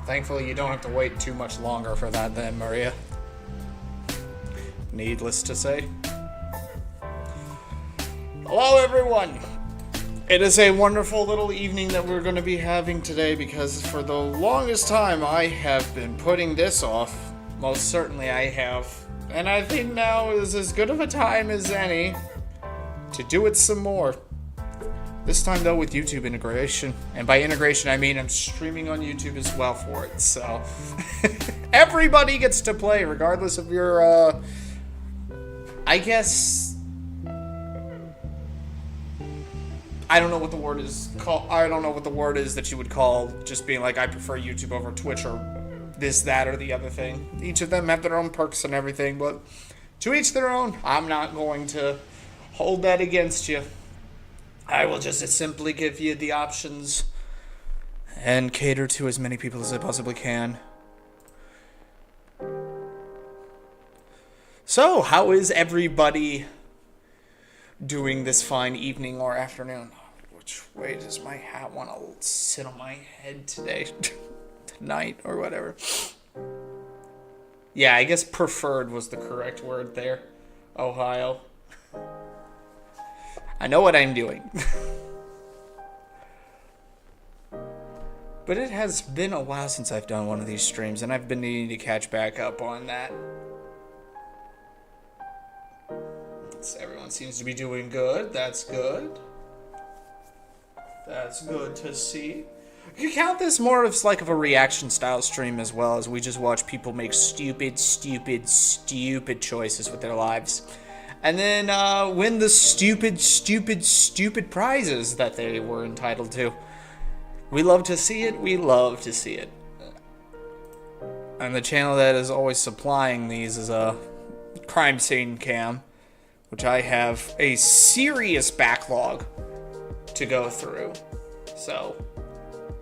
Thankfully, you don't have to wait too much longer for that then, Maria. Needless to say. Hello, everyone! It is a wonderful little evening that we're going to be having today because for the longest time I have been putting this off. Most certainly I have. And I think now is as good of a time as any to do it some more. This time, though, with YouTube integration. And by integration, I mean I'm streaming on YouTube as well for it. So, everybody gets to play, regardless of your, I guess... I don't know what the word is called. I don't know what the word is that you would call just being like, I prefer YouTube over Twitch or this, that, or the other thing. Each of them have their own perks and everything, but to each their own. I'm not going to hold that against you. I will just simply give you the options and cater to as many people as I possibly can. So, how is everybody doing this fine evening or afternoon? Which way does my hat want to sit on my head today? Tonight or whatever. Yeah, I guess preferred was the correct word there. Ohio. I know what I'm doing. But it has been a while since I've done one of these streams, and I've been needing to catch back up on that. Everyone seems to be doing good. That's good. That's good to see. You can count this more as like of a reaction style stream as well, as we just watch people make stupid choices with their lives. And then win the stupid prizes that they were entitled to. We love to see it. We love to see it. And the channel that is always supplying these is a Crime Scene Cam, which I have a serious backlog to go through. So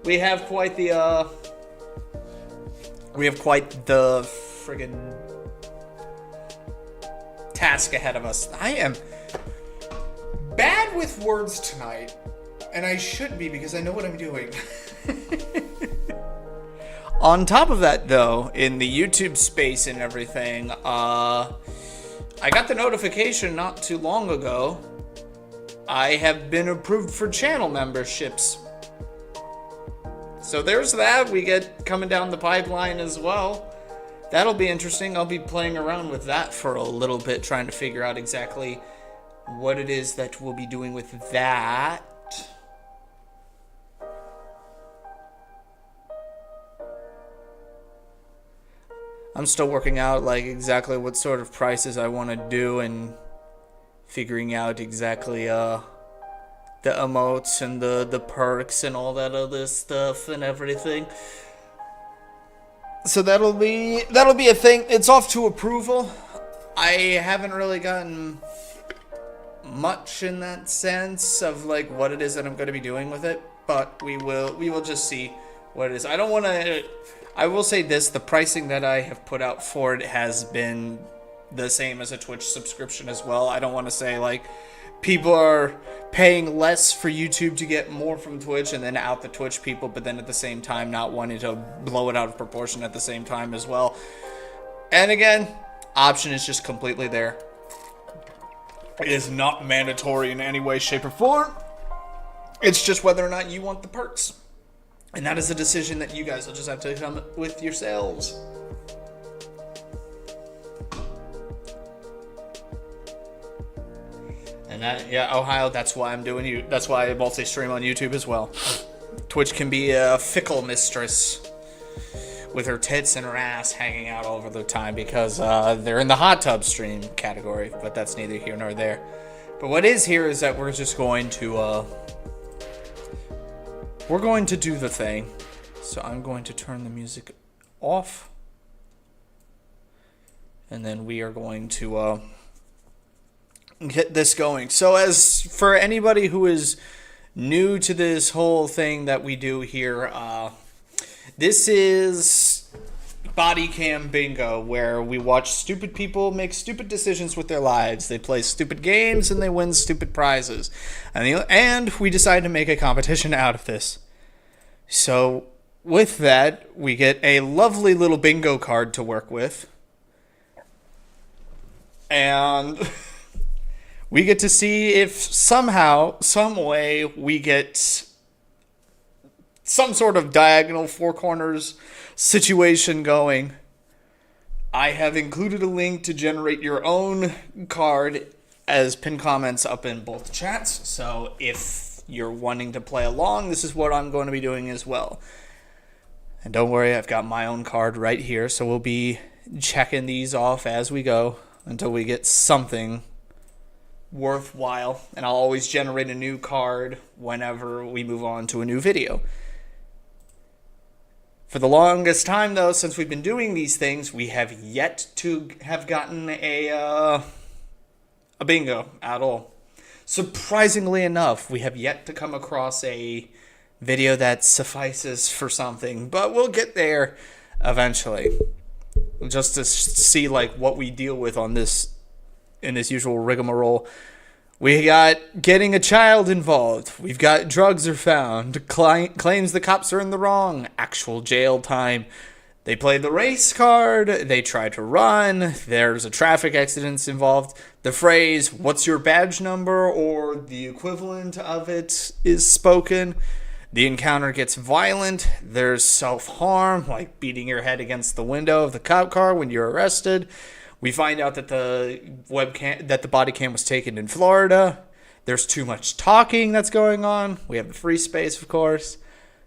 we have quite the friggin' task ahead of us. I am bad with words tonight, and I should be because I know what I'm doing. On top of that, though, in the YouTube space and everything, I got the notification not too long ago. I have been approved for channel memberships. So there's that. We get coming down the pipeline as well. That'll be interesting. I'll be playing around with that for a little bit, trying to figure out exactly what it is that we'll be doing with that. I'm still working out like exactly what sort of prices I want to do and figuring out exactly the emotes and the perks and all that other stuff and everything. So that'll be a thing. It's off to approval. I haven't really gotten much in that sense of like what it is that I'm going to be doing with it, but we will just see what it is. I don't want to. I will say this: the pricing that I have put out for it has been the same as a Twitch subscription as well. I don't want to say like people are paying less for YouTube to get more from Twitch and then out the Twitch people, but then at the same time not wanting to blow it out of proportion at the same time as well. And again, option is just completely there. It is not mandatory in any way, shape, or form. It's just whether or not you want the perks. And that is a decision that you guys will just have to come with yourselves. And that, yeah, Ohio, that's why I'm doing you. That's why I multi-stream on YouTube as well. Twitch can be a fickle mistress with her tits and her ass hanging out all over the time because they're in the hot tub stream category, but that's neither here nor there. But what is here is that we're just going to do the thing. So I'm going to turn the music off, and then we are going to get this going. So as for anybody who is new to this whole thing that we do here, this is Bodycam Bingo, where we watch stupid people make stupid decisions with their lives. They play stupid games and they win stupid prizes. And we decide to make a competition out of this. So with that, we get a lovely little bingo card to work with. And we get to see if somehow, some way, we get some sort of diagonal four corners situation going. I have included a link to generate your own card as pinned comments up in both chats. So if you're wanting to play along, this is what I'm going to be doing as well. And don't worry, I've got my own card right here. So we'll be checking these off as we go until we get something worthwhile. And I'll always generate a new card whenever we move on to a new video. For the longest time, though, since we've been doing these things, we have yet to have gotten a bingo at all. Surprisingly enough, we have yet to come across a video that suffices for something, but we'll get there eventually. Just to see like what we deal with on this in this usual rigmarole. We got getting a child involved. We've got drugs are found. Claims the cops are in the wrong. Actual jail time. They play the race card. They try to run. There's a traffic accident involved. The phrase, "What's your badge number?" or the equivalent of it is spoken. The encounter gets violent. There's self-harm, like beating your head against the window of the cop car when you're arrested. We find out that the body cam was taken in Florida. There's too much talking that's going on. We have the free space, of course.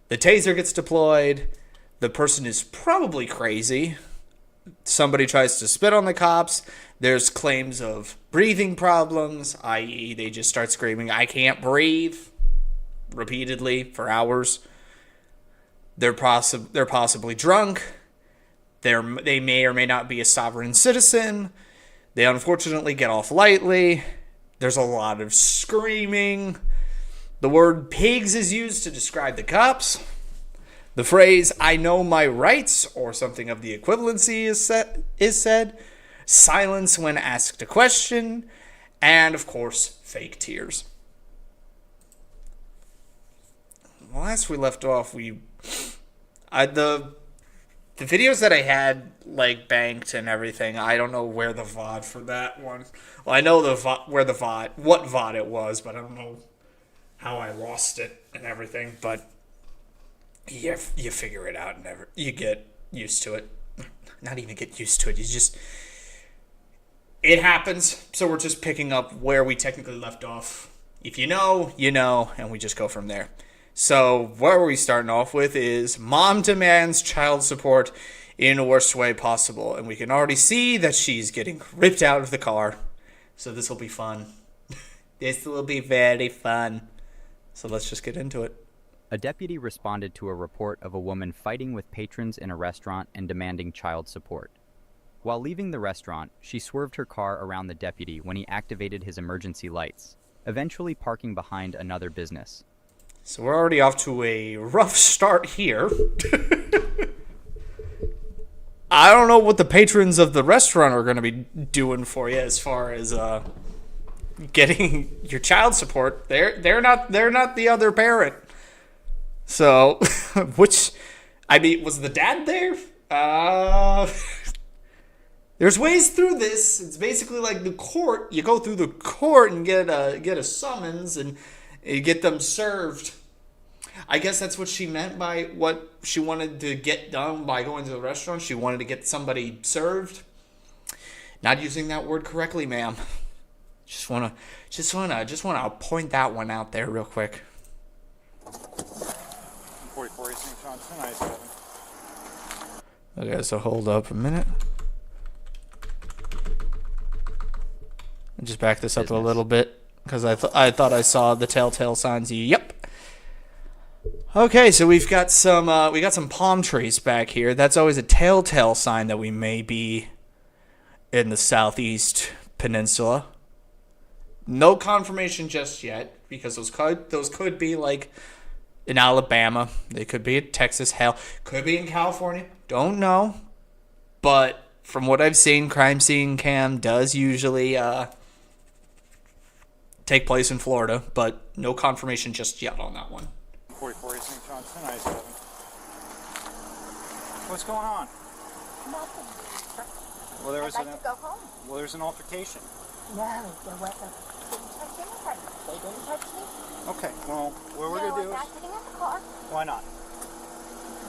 The taser gets deployed. The person is probably crazy. Somebody tries to spit on the cops. There's claims of breathing problems, i.e. they just start screaming, "I can't breathe," repeatedly for hours. They're possibly drunk. They may or may not be a sovereign citizen. They unfortunately get off lightly. There's a lot of screaming. The word pigs is used to describe the cops. The phrase, "I know my rights," or something of the equivalency is said. Silence when asked a question. And, of course, fake tears. Last we left off, the videos that I had, like, banked and everything, I don't know where the VOD for that one. Well, I know what VOD it was, but I don't know how I lost it and everything. But you figure it out and you get used to it. Not even get used to it. It happens. So we're just picking up where we technically left off. If you know, you know, and we just go from there. So where we're starting off with is mom demands child support in the worst way possible. And we can already see that she's getting ripped out of the car. So this will be fun. This will be very fun. So let's just get into it. A deputy responded to a report of a woman fighting with patrons in a restaurant and demanding child support. While leaving the restaurant, she swerved her car around the deputy when he activated his emergency lights, eventually parking behind another business. So we're already off to a rough start here. I don't know what the patrons of the restaurant are going to be doing for you as far as getting your child support. They're not the other parent. So, which, I mean, was the dad there? There's ways through this. It's basically like the court. You go through the court and get a summons and you get them served. I guess that's what she meant by what she wanted to get done by going to the restaurant. She wanted to get somebody served. Not using that word correctly, ma'am. Just wanna point that one out there real quick. 44 St. Johnston, I-7. Okay, so hold up a minute. Just back this up a little bit because I thought I saw the telltale signs. Yep. Okay, so we got some palm trees back here. That's always a telltale sign that we may be in the southeast peninsula. No confirmation just yet because those could be like in Alabama. They could be in Texas. Hell, could be in California. Don't know. But from what I've seen, crime scene cam does usually take place in Florida, but no confirmation just yet on that one. 44 St. Johnston, I-7. What's going on? Nothing. Well, there I'd was like to go home. Well, there's an altercation. No, there wasn't. Didn't touch anybody. They didn't touch me. Okay, well, what we're No, going to do I'm is... not getting out the car. Why not?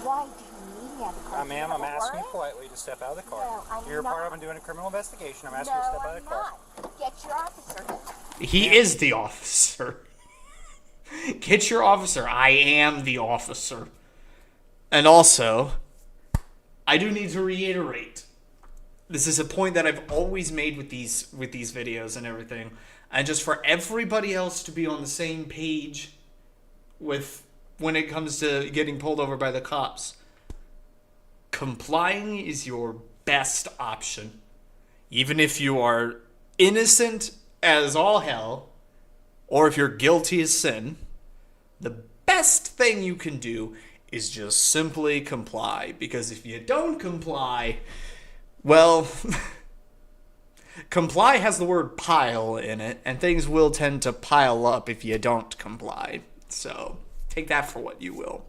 Why do you need me out of the car? Ma'am, I'm asking you warrant? politely to step out of the car. No, I'm You're not. part of doing a criminal investigation. I'm asking you to step out of the car. No, I'm not. Get your officer. He is the officer. Get your officer. I am the officer. And also, I do need to reiterate. This is a point that I've always made with these videos and everything. And just for everybody else to be on the same page with when it comes to getting pulled over by the cops. Complying is your best option. Even if you are innocent as all hell, or if you're guilty as sin, the best thing you can do is just simply comply. Because if you don't comply, well, comply has the word pile in it, and things will tend to pile up if you don't comply. So, take that for what you will.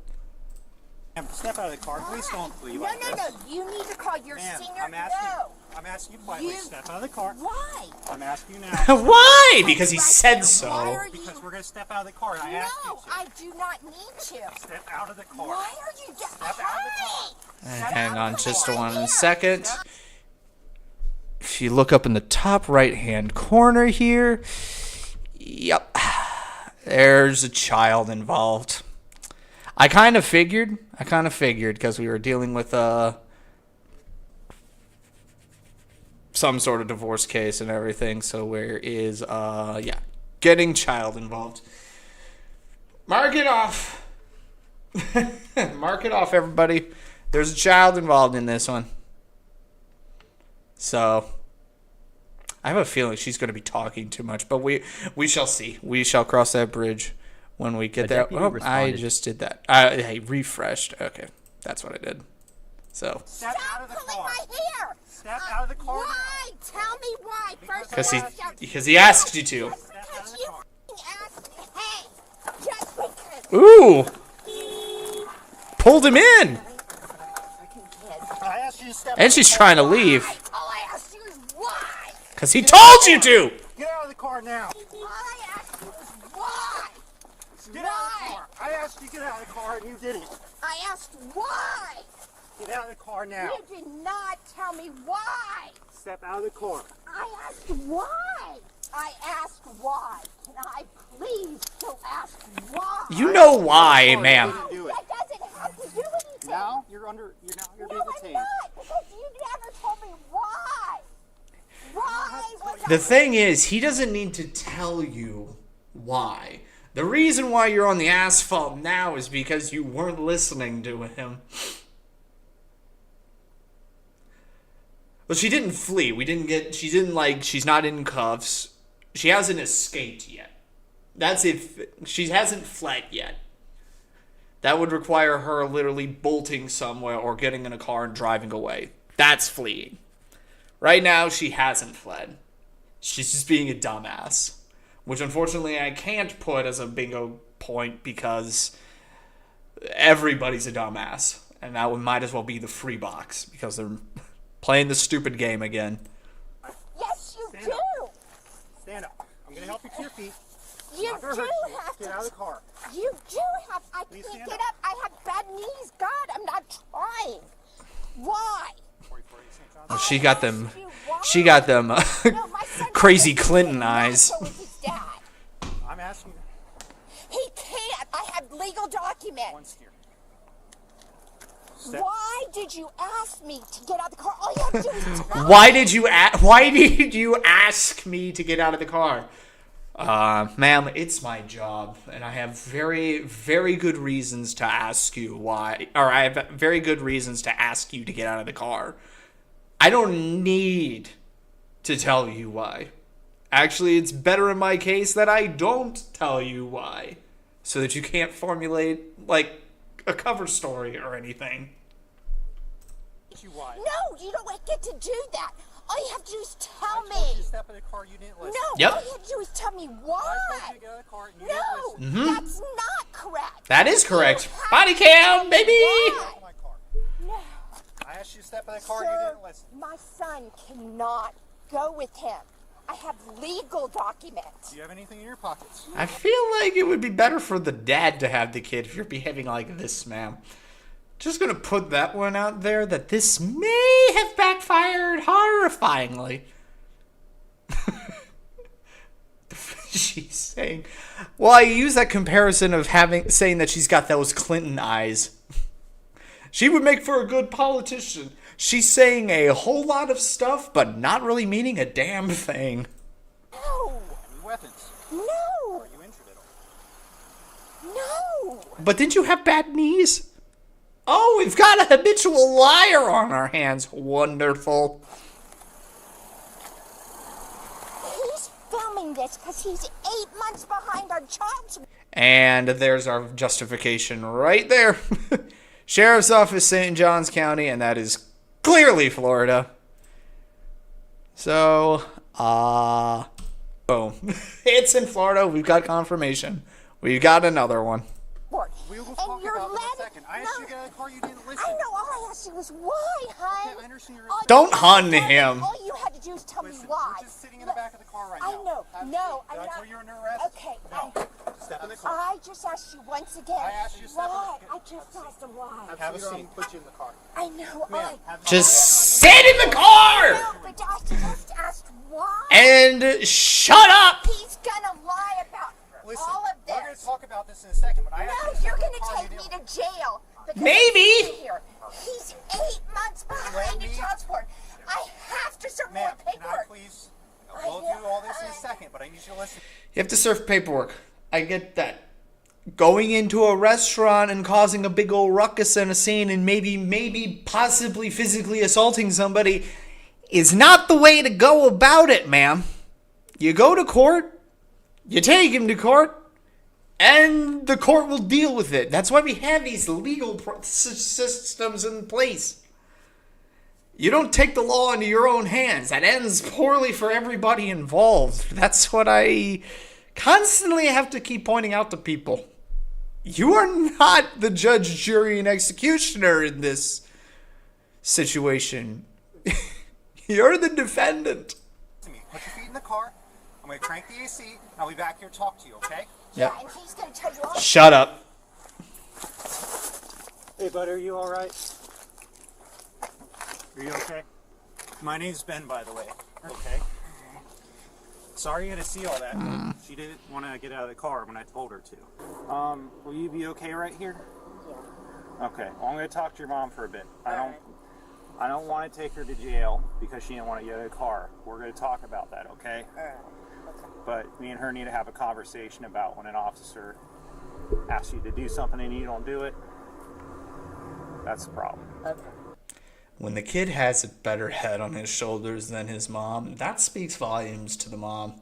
Ma'am, step out of the car. Please don't leave No, like no, this. no. You need to call your Ma'am, senior. I'm asking, No. I'm asking you politely. You- Step out of the car. Why? I'm asking you now. Why? Because he said Why so. are Because you? we're going to step out of the car. And I asked you No, to. I do not need to. Step out of the car. Why are you just Step out of the car. Hang on just one second. If you look up in the top right-hand corner here, yep, there's a child involved. I kind of figured because we were dealing with some sort of divorce case and everything. So where is getting child involved. Mark it off. Mark it off, everybody. There's a child involved in this one. So I have a feeling she's going to be talking too much, but we shall see. We shall cross that bridge when we get there. Oh, I just did that. I refreshed. Okay, that's what I did. So Step out of the pulling car. my hair. Step out of the car now. Why? Tell me why. First because he asked you to. Just because you asked me. Hey, just because. Ooh, pulled him in, I asked you to step out and of the she's car. trying to leave All I asked you is why. because he told you to. Get out of the car now. All I asked you is why. Get out of the car. I asked you to get out of the car and you didn't. I asked why. Get out of the car now. You did not tell me why. Step out of the car. I asked why. I asked why. Can I please still ask why? You know why, Sorry, ma'am. you didn't do it. That doesn't have to do anything. Now you're being No, detained. I'm not, because you never told me why. Why was The thing is, he doesn't need to tell you why. The reason why you're on the asphalt now is because you weren't listening to him. Well, she didn't flee. She's not in cuffs. She hasn't escaped yet. That's if she hasn't fled yet. That would require her literally bolting somewhere or getting in a car and driving away. That's fleeing. Right now, she hasn't fled. She's just being a dumbass. Which, unfortunately, I can't put as a bingo point because everybody's a dumbass. And that one might as well be the free box because they're playing the stupid game again. Yes, you Stand do. up. Stand up. I'm going to help you to your feet. You Not gonna do hurt you. have Get to. out of the car. You do have. I Please can't stand get up. up. I have bad knees. God, I'm not trying. Why? She got them. I asked you why. She got them No, my son crazy doesn't Clinton not eyes. go with his dad. I'm asking you He can't. I have legal documents. once here. Step. Why did you ask me to get out of the car? All you have to do is tell me. Why did you ask me to get out of the car? Ma'am, it's my job, and I have very, very good reasons to ask you why, or I have very good reasons to ask you to get out of the car. I don't need to tell you why. Actually, it's better in my case that I don't tell you why, so that you can't formulate, like, a cover story or anything. You why? No, you don't get to do that. All you have to do is tell I told me. you to step in the car. You didn't listen. No, Yep. all you have to do is tell me why. I told you to get out of the car and you didn't listen. No, that's not correct. That is correct. You have Body to cam, tell me baby! why. My car. No. I asked you to step in the car and you Sir, didn't listen. my son cannot go with him. I have legal documents. Do you have anything in your pockets? I feel like it would be better for the dad to have the kid if you're behaving like this, ma'am. Just gonna put that one out there that this may have backfired horrifyingly. She's saying, well, I use that comparison of saying that she's got those Clinton eyes. She would make for a good politician. She's saying a whole lot of stuff, but not really meaning a damn thing. No, Any weapons? no, Are you injured at all? no. But didn't you have bad knees? Oh, we've got a habitual liar on our hands. Wonderful. He's filming this because he's 8 months behind on child support. And there's our justification right there. Sheriff's Office, St. Johns County, and that is clearly Florida. So, boom. It's in Florida. We've got confirmation. We've got another one. We will And talk you're about it in a letting- second. I asked you to get out of the car. You didn't listen. I know, all I asked you was why, hon? Okay, I understand you're- All you Don't had to hun do- him. All you had to do is tell me Listen, why. we're just sitting in the back of the car right I now. know, Have a no, seat. I'm Did I not. tell you you're under arrest? Okay, No. Step in the car. I just asked you once again. I asked you to step in the why? car. I just asked him why. Have a seat. Put you in the car. I know, Ma'am, have a Just seat. sit in the car No, but I just asked why. and shut up. He's gonna lie about Listen, all of we're going this. to talk about this in a second, but I No, asked you to you're step in gonna the car. take You me didn't. to jail. because Maybe. I'm here. He's 8 months behind in me- child support. I have to serve more Ma'am, can I paperwork. please? We'll do all this in a second, but I need you to listen. You have to serve paperwork. I get that. Going into a restaurant and causing a big old ruckus and a scene and maybe possibly physically assaulting somebody is not the way to go about it, ma'am. You go to court, you take him to court, and the court will deal with it. That's why we have these legal systems in place. You don't take the law into your own hands. That ends poorly for everybody involved. That's what I constantly have to keep pointing out to people. You are not the judge, jury, and executioner in this situation. You're the defendant. Listen to me. Put your feet in the car. I'm going to crank the AC, and I'll be back here to talk to you, okay? Yeah. And he's gonna tell you all. Shut up. Hey, bud, are you all right? Are you okay? My name's Ben, by the way. Okay. Sorry you had to see all that. She didn't want to get out of the car when I told her to. Will you be okay right here? Yeah. Okay. Well, I'm going to talk to your mom for a bit. I don't want to take her to jail because she didn't want to get out of the car. We're going to talk about that, okay? But me and her need to have a conversation about when an officer asks you to do something and you don't do it. That's the problem. When the kid has a better head on his shoulders than his mom, that speaks volumes to the mom.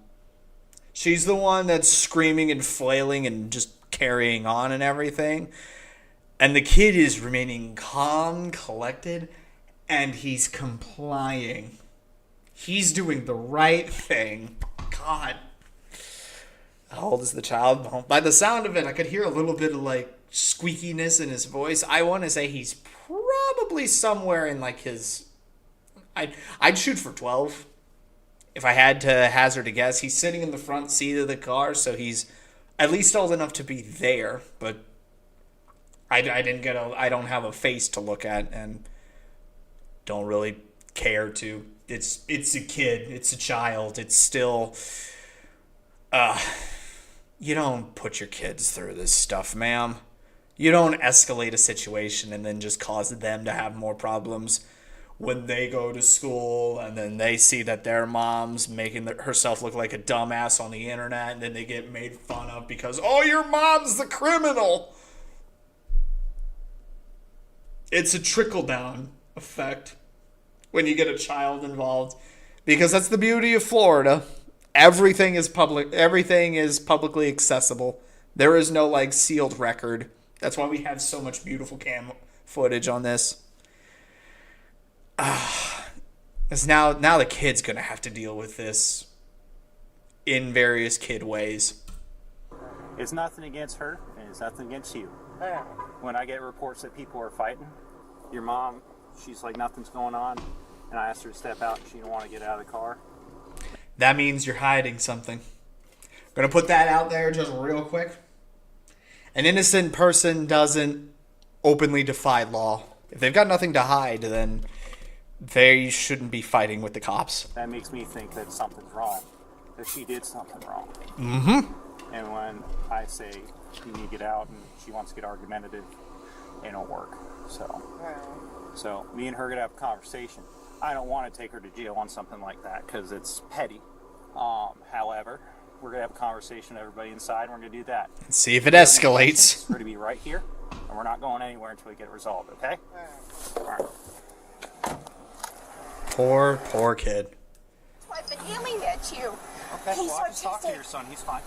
She's the one that's screaming and flailing and just carrying on and everything. And the kid is remaining calm, collected, and he's complying. He's doing the right thing. God. How old is the child? Well, by the sound of it, I could hear a little bit of like squeakiness in his voice. I want to say he's probably somewhere in like his... I'd shoot for 12. If I had to hazard a guess, he's sitting in the front seat of the car, so he's at least old enough to be there, but I don't have a face to look at and don't really care to. It's a kid. It's a child. It's still... you don't put your kids through this stuff, ma'am. You don't escalate a situation and then just cause them to have more problems when they go to school and then they see that their mom's making herself look like a dumbass on the internet and then they get made fun of because, oh, your mom's the criminal. It's a trickle-down effect when you get a child involved, because that's the beauty of Florida. Everything is public. Everything is publicly accessible. There is no like sealed record. That's why we have so much beautiful cam footage on this. Because now the kid's gonna have to deal with this in various kid ways. It's nothing against her, and it's nothing against you. When I get reports that people are fighting, your mom, she's like, nothing's going on, and I asked her to step out, and she didn't want to get out of the car. That means you're hiding something. I'm gonna put that out there just real quick. An innocent person doesn't openly defy law. If they've got nothing to hide, then they shouldn't be fighting with the cops. That makes me think that something's wrong, that she did something wrong. Mm-hmm. And when I say you need to get out and she wants to get argumentative, it don't work. So me and her gonna have a conversation. I don't want to take her to jail on something like that because it's petty. However, we're gonna have a conversation with everybody inside, and we're gonna do that. See if it escalates. We're gonna be right here, and we're not going anywhere until we get it resolved. Okay? All right. Poor kid. I've been yelling at you. Okay, well, I just talked to your son. He's fine.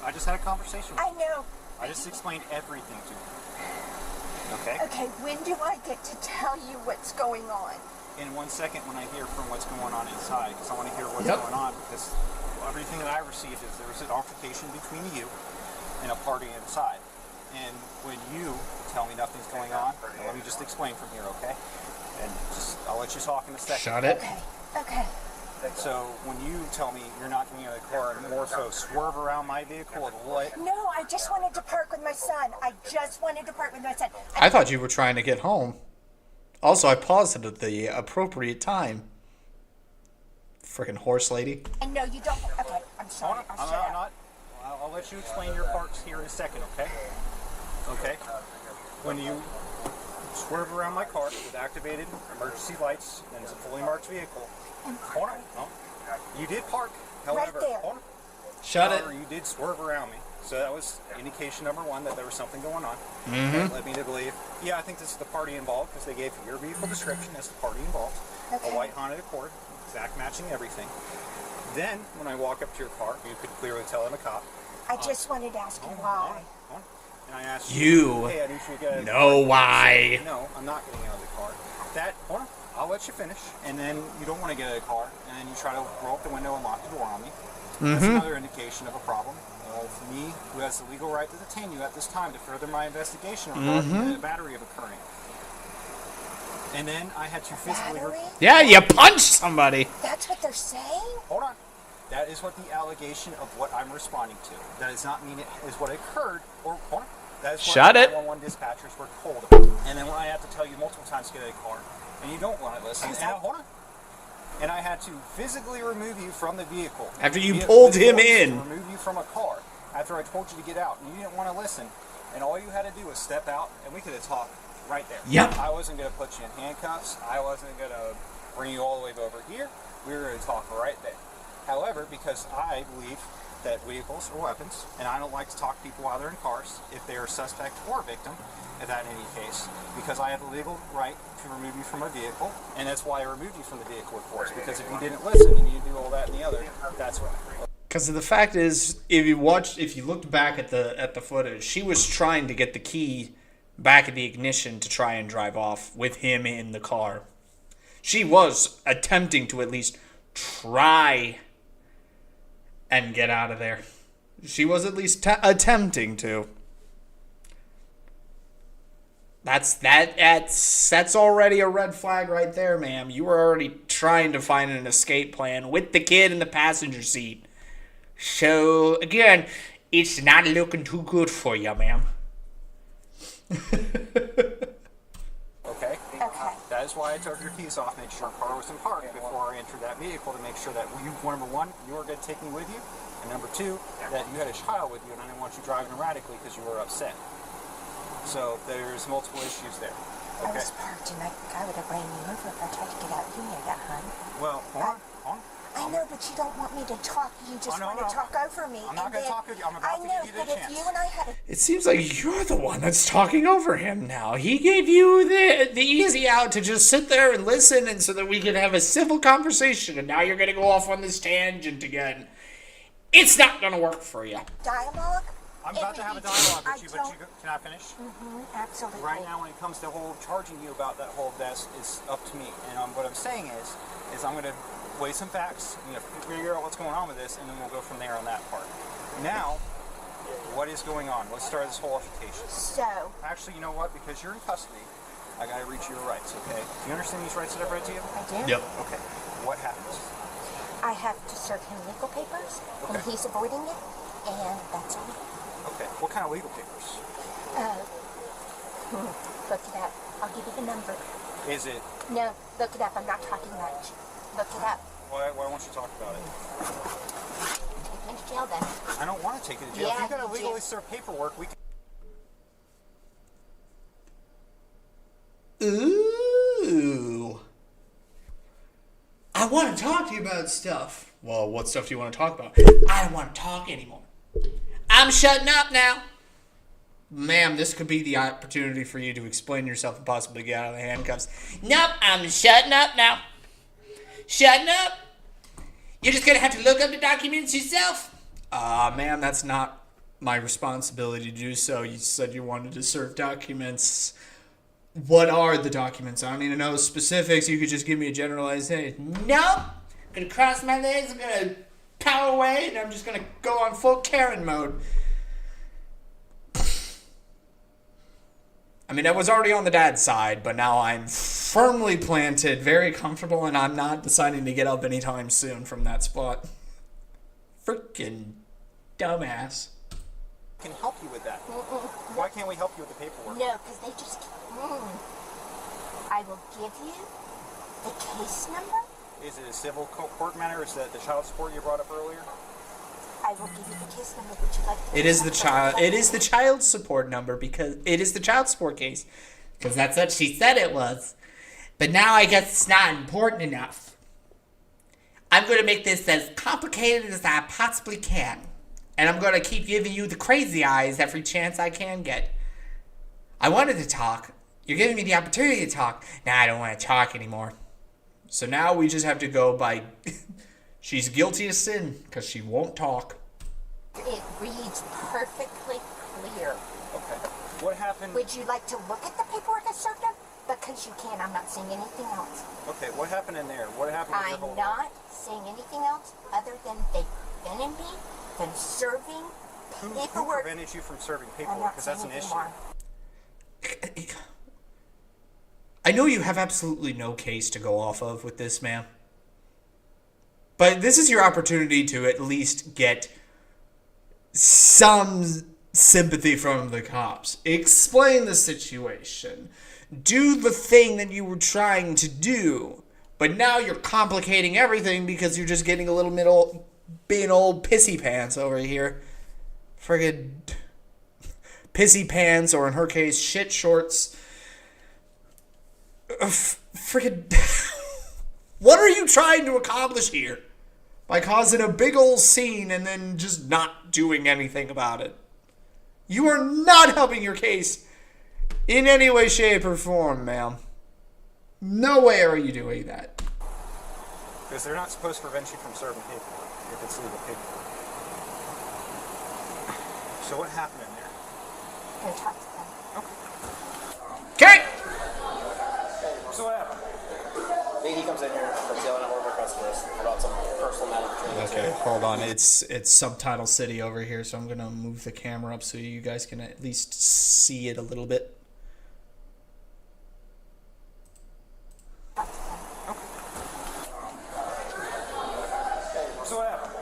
I just had a conversation with him. I know. I just explained everything to him. Okay? Okay, when do I get to tell you what's going on? In 1 second when I hear from what's going on inside, because I want to hear what's Yep. going on, because everything that I received is there was an altercation between you and a party inside. And when you tell me nothing's going on, let me just explain from here, okay? And just, I'll let you talk in a second. Shut it. Okay. So when you tell me you're not getting out of the car and more so swerve around my vehicle at what? No, I just wanted to park with my son. I thought you were trying to get home. Also, I paused it at the appropriate time. Freaking horse lady. I know you don't. Okay, I'm sorry. I'll let you explain your parts here in a second, okay? Okay? When you swerve around my car with activated emergency lights and it's a fully marked vehicle, hold on. No. You did park, however, Right there. hold on. Shut However, it. you did swerve around me. So that was indication number one that there was something going on. Mm-hmm. That led me to believe, yeah, I think this is the party involved because they gave your vehicle description as the party involved. Okay. A white Honda Accord, exact matching everything. Then, when I walk up to your car, you could clearly tell I'm a cop. I just wanted to ask you Hold why. on. And I asked You hey, I need you to get out of the know car. why. No, I'm not getting out of the car. Hold on, I'll let you finish. And then you don't want to get out of the car, and then you try to roll up the window and lock the door on me. That's another indication of a problem of me, who has the legal right to detain you at this time to further my investigation regarding the battery of occurring. And then I had to physically... Battery? Yeah, you punched somebody. That's what they're saying? Hold on. That is what the allegation of what I'm responding to. That does not mean it is what occurred, or hold on. That is what Shut it. 911 dispatchers were told. And then when I have to tell you multiple times to get out of the car, and you don't want to listen, and hold on. And I had to physically remove you from the vehicle. After you pulled him in. Remove you from a car after I told you to get out, and you didn't want to listen. And all you had to do was step out, and we could have talked right there. Yep. I wasn't going to put you in handcuffs. I wasn't going to bring you all the way over here. We were going to talk right there. However, because I believe that vehicles are weapons, and I don't like to talk to people while they're in cars, if they are suspect or victim, that in any case, because I have the legal right to remove you from a vehicle, and that's why I removed you from the vehicle, of course, because if you didn't listen and you do all that and the other, that's right. Because the fact is, if you looked back at the footage, she was trying to get the key back in the ignition to try and drive off with him in the car. She was attempting to at least try and get out of there. She was at least attempting to. That's already a red flag right there, ma'am. You were already trying to find an escape plan with the kid in the passenger seat. So, again, it's not looking too good for you, ma'am. Okay? Okay. That is why I took your keys off, made sure your car was in park before I entered that vehicle to make sure that you, number one, you were going to take me with you, and number two, that you had a child with you, and I didn't want you driving erratically because you were upset. So there's multiple issues there. I Okay? was parked and I would have ran you over if I tried to get out. You know that, hon. Well, hold on. I know, but you don't want me to talk. You just want to talk over me. I'm not going to talk over you. I'm about to give you the but chance. if you and I had a... It seems like you're the one that's talking over him now. He gave you the easy out to just sit there and listen and so that we can have a civil conversation, and now you're going to go off on this tangent again. It's not going to work for you. dialogue... I'm about to have a dialogue with you, but can I finish? Absolutely. Right now, when it comes to whole charging you about that whole vest, is up to me. And what I'm saying is I'm going to weigh some facts, figure out what's going on with this, and then we'll go from there on that part. Now, what is going on? Let's start this whole altercation. So... Actually, you know what? Because you're in custody, I got to reach your rights, okay? Do you understand these rights that I've read to you? I do. Yep. Okay. What happens? I have to serve him legal papers, and Okay. he's avoiding it, and that's all. Okay. What kind of legal papers? Look it up. I'll give you the number. Is it... No, look it up. I'm not talking much. Look it up. Why won't you talk about it? Take me to jail then. I don't want to take you to jail. Yeah, if you've got to you do. legally serve paperwork, we can... Ooh. I want to talk to you about stuff. Well, what stuff do you want to talk about? I don't want to talk anymore. I'm shutting up now. Ma'am, this could be the opportunity for you to explain yourself and possibly get out of the handcuffs. Nope, I'm shutting up now. Shutting up? You're just going to have to look up the documents yourself? Ma'am, that's not my responsibility to do so. You said you wanted to serve documents. What are the documents? I don't need to know specifics. You could just give me a generalized, hey, nope. I'm going to cross my legs. I'm going to power away, and I'm just going to go on full Karen mode. I mean, I was already on the dad's side, but now I'm firmly planted, very comfortable, and I'm not deciding to get up anytime soon from that spot. Freaking dumbass. can help you with that. Why can't we help you with the paperwork? No, because they just... I will give you the case number. Is it a civil court matter? Is that the child support you brought up earlier? I will give you the case number. Would you like to... It is the child. It is the child support number because it is the child support case. Because that's what she said it was. But now I guess it's not important enough. I'm going to make this as complicated as I possibly can. And I'm going to keep giving you the crazy eyes every chance I can get. I wanted to talk. You're giving me the opportunity to talk. Now I don't want to talk anymore. So now we just have to go by... She's guilty of sin because she won't talk. It reads perfectly clear. Okay. What happened? Would you like to look at the paperwork I served them? Because you can. I'm not seeing anything else. Okay, what happened in there? What happened with your I'm whole... not seeing anything else other than they prevented me from serving Who paperwork. prevented you from serving I'm paperwork? not Because seeing that's an anything issue. more. I know you have absolutely no case to go off of with this, ma'am. But this is your opportunity to at least get some sympathy from the cops. Explain the situation. Do the thing that you were trying to do. But now you're complicating everything because you're just getting a little being old pissy pants over here. Friggin' pissy pants, or in her case, shit shorts. Friggin'... What are you trying to accomplish here? By causing a big old scene and then just not doing anything about it. You are not helping your case in any way, shape, or form, ma'am. No way are you doing that. Because they're not supposed to prevent you from serving paperwork if it's legal paperwork. So what happened in there? Go talk to them. Okay. So what happened? He comes in here, starts yelling at one of our customers about some personal matter between the Okay, two. hold on. It's subtitle city over here, so I'm gonna move the camera up so you guys can at least see it a little bit. So what happened?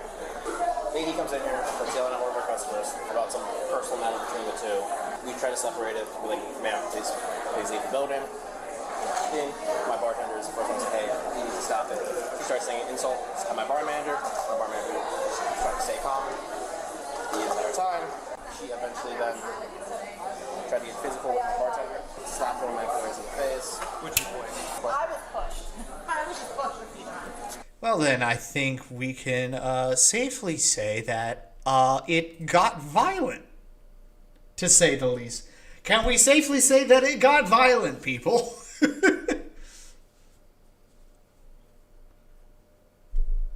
He comes in here, starts yelling at one of our customers about some personal matter between the two. We try to separate it. We're like, ma'am, please leave the building. My bartender is the first one to say, hey, you need to stop it. She starts saying insults at my bar manager. My bar manager tried to stay calm the entire time. She eventually then tried to get physical with my bartender, slapped one of my employees in the face. Which employee? I was pushed. I was just pushed a few times. Well, then I think we can safely say that it got violent, to say the least. Can we safely say that it got violent, people?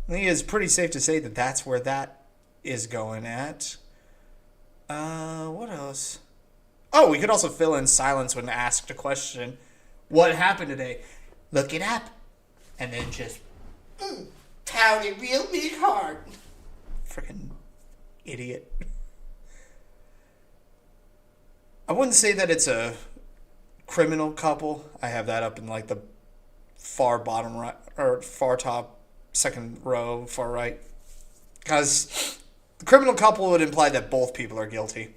I think it's pretty safe to say that that's where that is going at. What else? Oh, we could also fill in silence when asked a question. What happened today? Look it up. And then just pound it real big hard. Freaking idiot. I wouldn't say that it's a criminal couple. I have that up in like the far bottom right, or far top, second row, far right. Because the criminal couple would imply that both people are guilty.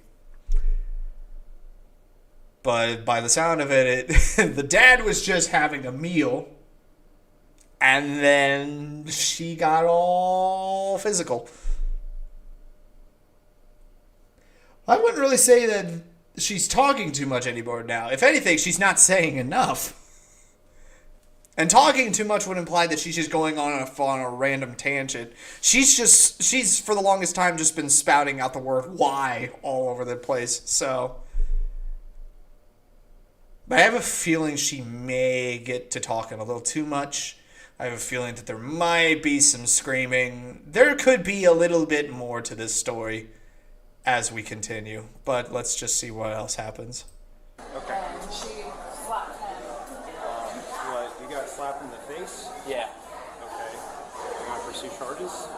But by the sound of it, the dad was just having a meal. And then she got all physical. I wouldn't really say that she's talking too much anymore now. If anything, she's not saying enough. And talking too much would imply that she's just going on a random tangent. She's for the longest time just been spouting out the word why all over the place. So, but I have a feeling she may get to talking a little too much. I have a feeling that there might be some screaming. There could be a little bit more to this story as we continue. But let's just see what else happens. Okay. She slapped him. What, you got slapped in the face? Yeah. Okay. You want to pursue charges?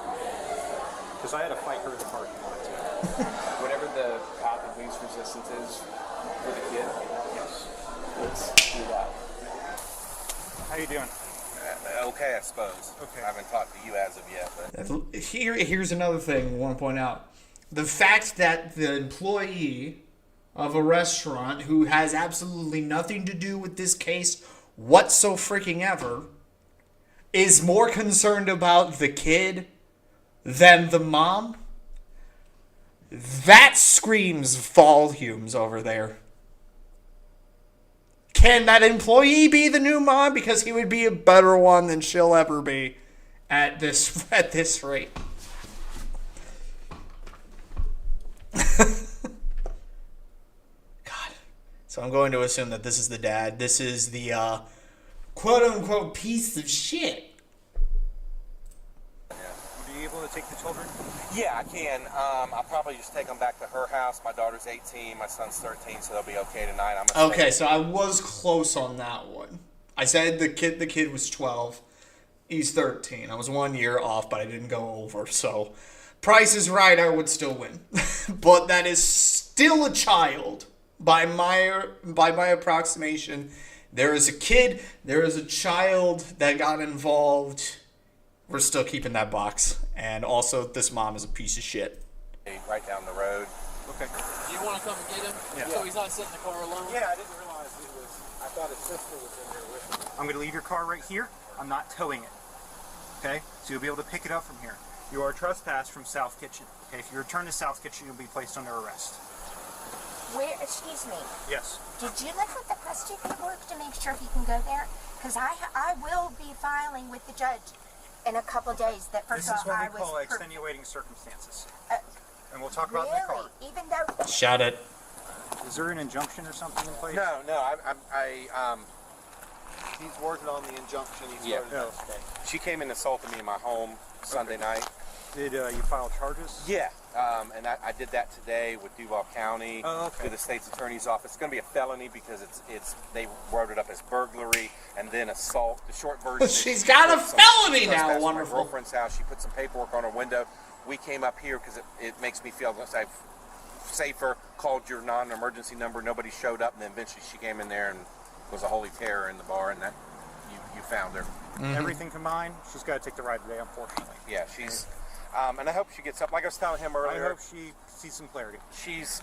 Because I had to fight her in the parking lot too. Whatever the path of least resistance is for the kid, Yes. let's do that. How you doing? Okay, I suppose. Okay. I haven't talked to you as of yet, but Here's another thing I want to point out. The fact that the employee of a restaurant who has absolutely nothing to do with this case whatsoever is more concerned about the kid than the mom, that screams volumes over there. Can that employee be the new mom? Because he would be a better one than she'll ever be at this rate. God. So I'm going to assume that this is the dad. This is the quote-unquote piece of shit. Are you able to take the children? yeah, I can. I'll probably just take them back to her house. My daughter's 18, my son's 13, so they'll be okay tonight. Okay, so I was close on that one. I said the kid was 12. He's 13. I was 1 year off, but I didn't go over. So, Price is Right, I would still win. But that is still a child by my approximation. There is a kid, there is a child that got involved. We're still keeping that box. And also, this mom is a piece of shit. Right down the road. Okay. Do you want to come and get him? Yeah. So he's not sitting in the car alone? Yeah, I didn't realize it was. I thought his sister was in there with him. I'm going to leave your car right here. I'm not towing it. Okay? So you'll be able to pick it up from here. You are trespassed from South Kitchen. Okay? If you return to South Kitchen, you'll be placed under arrest. Where, excuse me, Yes. did you look at the custody paperwork to make sure he can go there? Because I will be filing with the judge in a couple of days that This first is of all what I we call was extenuating circumstances. Uh, And we'll talk about it in the car. really, even though Shut it. Is there an injunction or something in place? No, he's working on the injunction. She came and assaulted me in my home Sunday night. Did you file charges? Yeah, and I did that today with Duval County, to the state's attorney's office. It's going to be a felony because they wrote it up as burglary and then assault. The short version. She's got a felony now. Wonderful. My girlfriend's house. She put some paperwork on her window. We came up here because it makes me feel safer. Called your non-emergency number. Nobody showed up, and then eventually she came in there and was a holy terror in the bar, and that you found her. Everything combined, she's got to take the ride today, unfortunately. Yeah, she's. And I hope she gets up. Like I was telling him earlier. I hope she sees some clarity. She's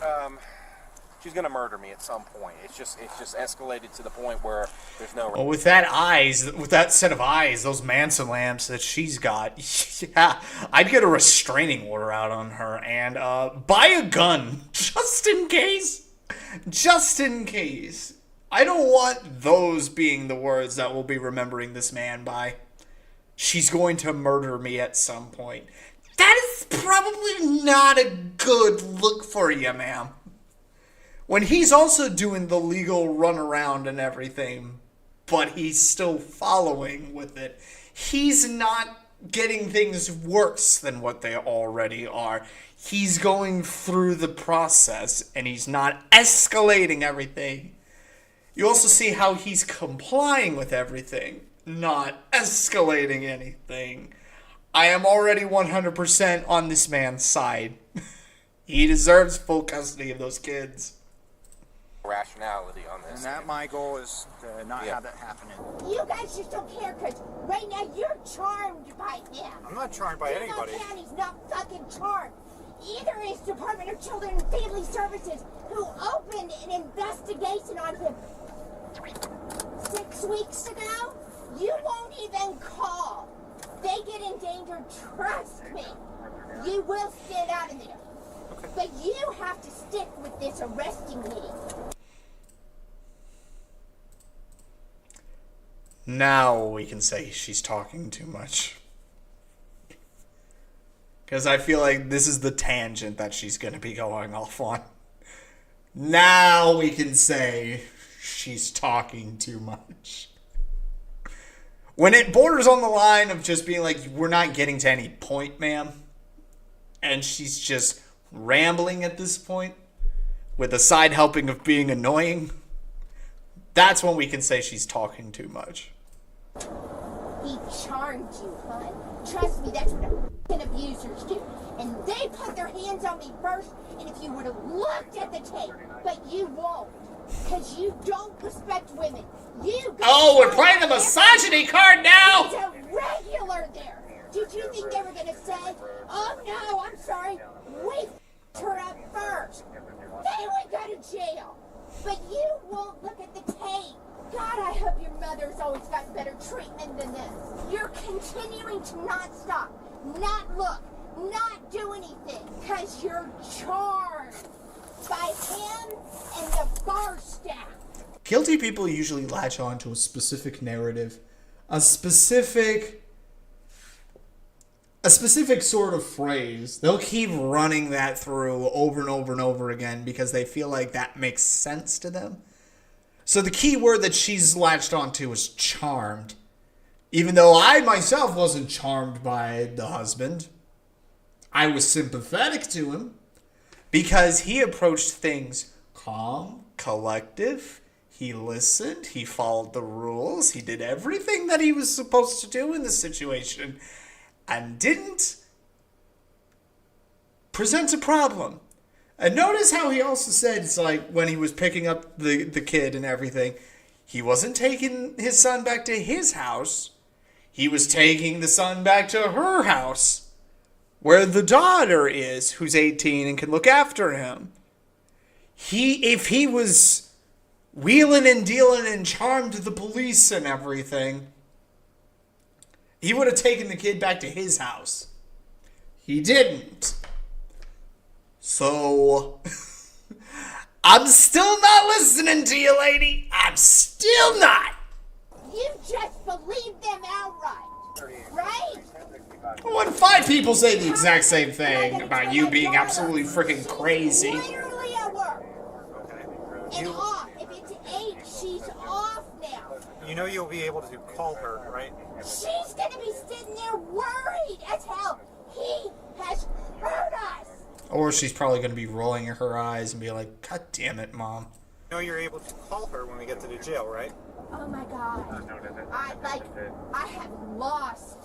gonna murder me at some point. It's just escalated to the point where there's no. Well, with that set of eyes, those Manson lamps that she's got, yeah, I'd get a restraining order out on her and buy a gun just in case. Just in case. I don't want those being the words that we'll be remembering this man by. She's going to murder me at some point. That is probably not a good look for you, ma'am. When he's also doing the legal runaround and everything, but he's still following with it, he's not getting things worse than what they already are. He's going through the process, and he's not escalating everything. You also see how he's complying with everything, not escalating anything. I am already 100% on this man's side. He deserves full custody of those kids. Rationality on this. And that my goal is to not have that happening. You guys just don't care because right now you're charmed by them. I'm not charmed by anybody. Duval County's not fucking charmed. Either is Department of Children and Family Services, who opened an investigation on him 6 weeks ago. You won't even call. They get endangered, trust me. You will get out of there. Okay. But you have to stick with this arresting me. Now we can say she's talking too much. Because I feel like this is the tangent that she's going to be going off on. Now we can say she's talking too much. When it borders on the line of just being like, we're not getting to any point, ma'am. And she's just rambling at this point, with a side helping of being annoying. That's when we can say she's talking too much. He charmed you, hon. Trust me, that's what f***ing abusers do. And they put their hands on me first, and if you would have looked at the tape, but you won't. Because you don't respect women. We're playing the misogyny card now! He's a regular there. Did you think they were going to say, oh no, I'm sorry, we f***ed her up first? They would go to jail. But you won't look at the tape. God, I hope your mother's always gotten better treatment than this. You're continuing to not stop, not look, not do anything, because you're charmed by him and the bar staff. Guilty people usually latch on to a specific narrative, a specific sort of phrase. They'll keep running that through over and over and over again because they feel like that makes sense to them. So the key word that she's latched onto is charmed. Even though I myself wasn't charmed by the husband, I was sympathetic to him because he approached things calm, collective. He listened, he followed the rules, he did everything that he was supposed to do in this situation and didn't present a problem. And notice how he also said, it's like when he was picking up the kid and everything, he wasn't taking his son back to his house. He was taking the son back to her house, where the daughter is, who's 18 and can look after him. If he was wheeling and dealing and charmed the police and everything, he would have taken the kid back to his house. He didn't. So, I'm still not listening to you, lady. I'm still not. You just believe them outright, right? When 5 people say the exact same thing about you being absolutely freaking crazy. Literally at work. And off. If it's 8, she's off now. You know you'll be able to call her, right? She's gonna be sitting there worried as hell. He has hurt us. Or she's probably going to be rolling her eyes and be like, God damn it, Mom. You know you're able to call her when we get to the jail, right? Oh my God. I have lost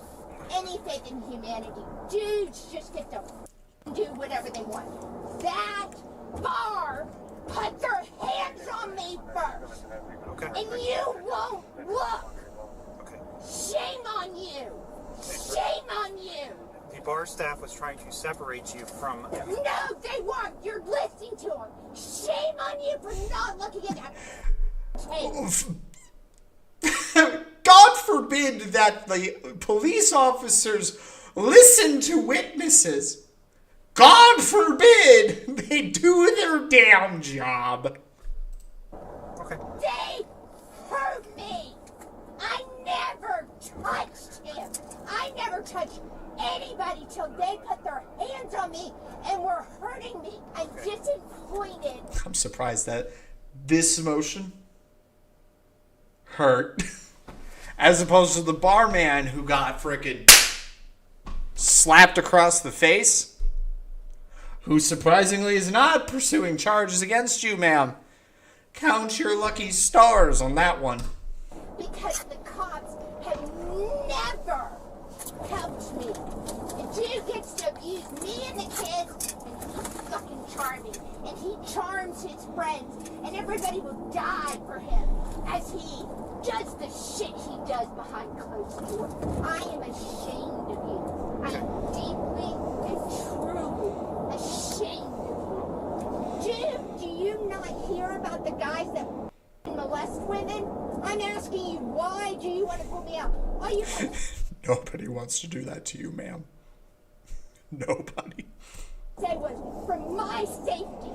any faith in humanity. Dudes just get to do whatever they want. That bar put their hands on me first. Okay. And you won't look. Okay. Shame on you. Shame on you. The bar staff was trying to separate you from... No, they weren't. You're listening to them. Shame on you for not looking at that tape. God forbid that the police officers listen to witnesses. God forbid they do their damn job. Okay. They hurt me. I never touched him. I never touched anybody till they put their hands on me and were hurting me. I'm disappointed. I'm surprised that this emotion hurt. As opposed to the barman who got frickin' slapped across the face. Who surprisingly is not pursuing charges against you, ma'am. Count your lucky stars on that one. Because the cops have never helped me. The dude gets to abuse me and the kids, and he's fucking charming. And he charms his friends, and everybody will die for him as he does the shit he does behind closed doors. I am ashamed of you. I am deeply and truly ashamed of you. Dude, do you not hear about the guys that molest women? I'm asking you, why do you want to pull me out? All you Nobody wants to do that to you, ma'am. Nobody. say was for my safety.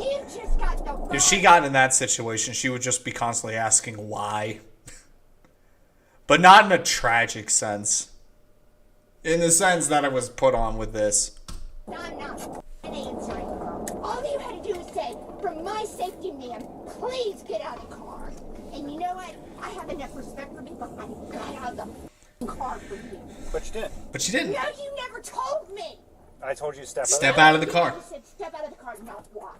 You just got the... If she got in that situation, she would just be constantly asking why. But not in a tragic sense. In the sense that it was put on with this. I'm not answering her. All you had to do was say, for my safety, ma'am, please get out of the car. And you know what? I have enough respect for people. I got out of the car for you. But you did. But she didn't. No, you never told me. I told you to step Step out. out of the car. You said step out of the car, not why.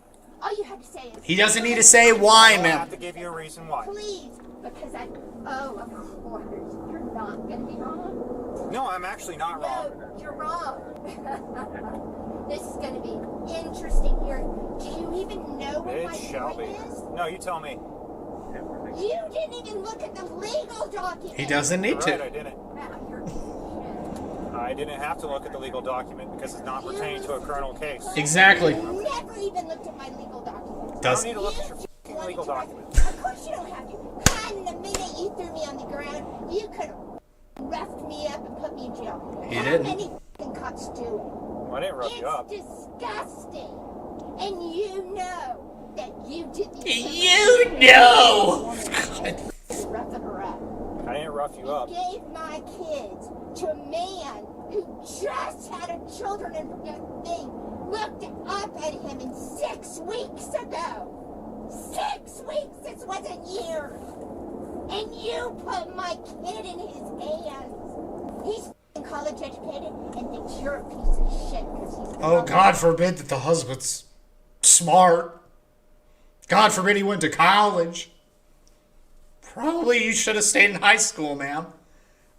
All you had to say is... He doesn't need to say why, I have ma'am. to give you a reason why. Please, because I... Oh, of course. You're not going to be wrong. No, I'm actually not wrong. No, you're wrong. This is going to be interesting here. Do you even know what my It shall point be. is? No, you tell me. You didn't even look at the legal document. He doesn't need Right, I to. didn't. Wow, you're... I didn't have to look at the legal document because it's not pertaining to a criminal case. Exactly. You never even looked at my legal document. I Does don't need to look at your f***ing legal document. Of course you don't have to. And the minute you threw me on the ground, you could have roughed me up and put me in jail. He How didn't. many f***ing cops do it? Well, I didn't rough It's you up. disgusting. And you know that you did the... You know. Roughing her up. I didn't rough you up. Gave my kids to a man who just had a children and thing, looked up at him in 6 weeks ago. 6 weeks, this wasn't years. And you put my kid in his hands. He's f***ing college educated and thinks you're a piece of shit because he's... Oh, God forbid that the husband's smart. God forbid he went to college. Probably you should have stayed in high school, ma'am.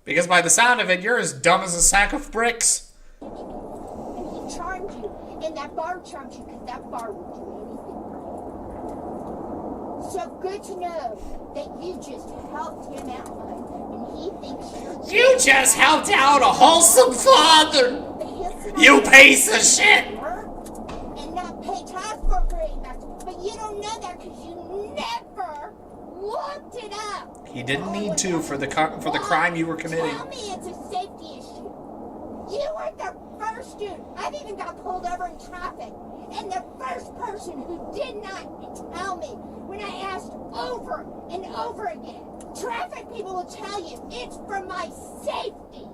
Because by the sound of it, you're as dumb as a sack of bricks. And he charmed you. And that bar charmed you because that bar would do anything for you. So good to know that you just helped him out, and he thinks you're... You just helped out a wholesome father. You piece of shit. And not pay tax for grade master. But you don't know that because you never looked it up. He didn't need to for the crime you were committing. Tell me it's a safety issue. You were the first dude. I've even got pulled over in traffic. And the first person who did not tell me when I asked over and over again. Traffic people will tell you it's for my safety.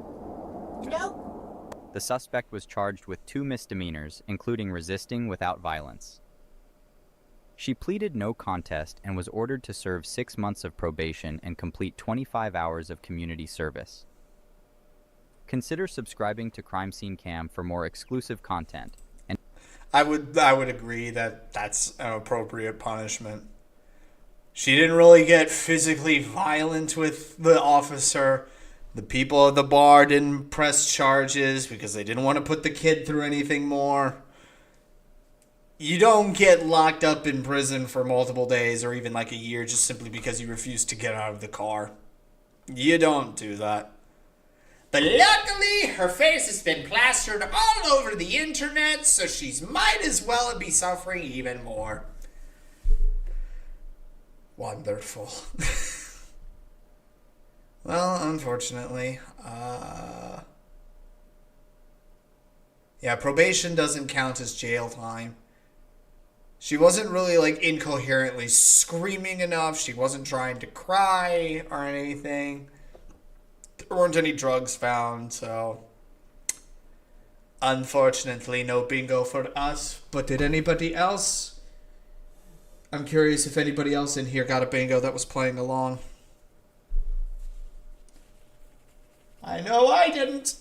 Nope. The suspect was charged with 2 misdemeanors, including resisting without violence. She pleaded no contest and was ordered to serve 6 months of probation and complete 25 hours of community service. Consider subscribing to Crime Scene Cam for more exclusive content. And I would agree that that's an appropriate punishment. She didn't really get physically violent with the officer. The people at the bar didn't press charges because they didn't want to put the kid through anything more. You don't get locked up in prison for multiple days or even like a year just simply because you refuse to get out of the car. You don't do that. But luckily, her face has been plastered all over the internet, so she might as well be suffering even more. Wonderful. Well, unfortunately, yeah, probation doesn't count as jail time. She wasn't really, like, incoherently screaming enough. She wasn't trying to cry or anything. There weren't any drugs found, so unfortunately, no bingo for us. But did anybody else? I'm curious if anybody else in here got a bingo that was playing along. I know I didn't.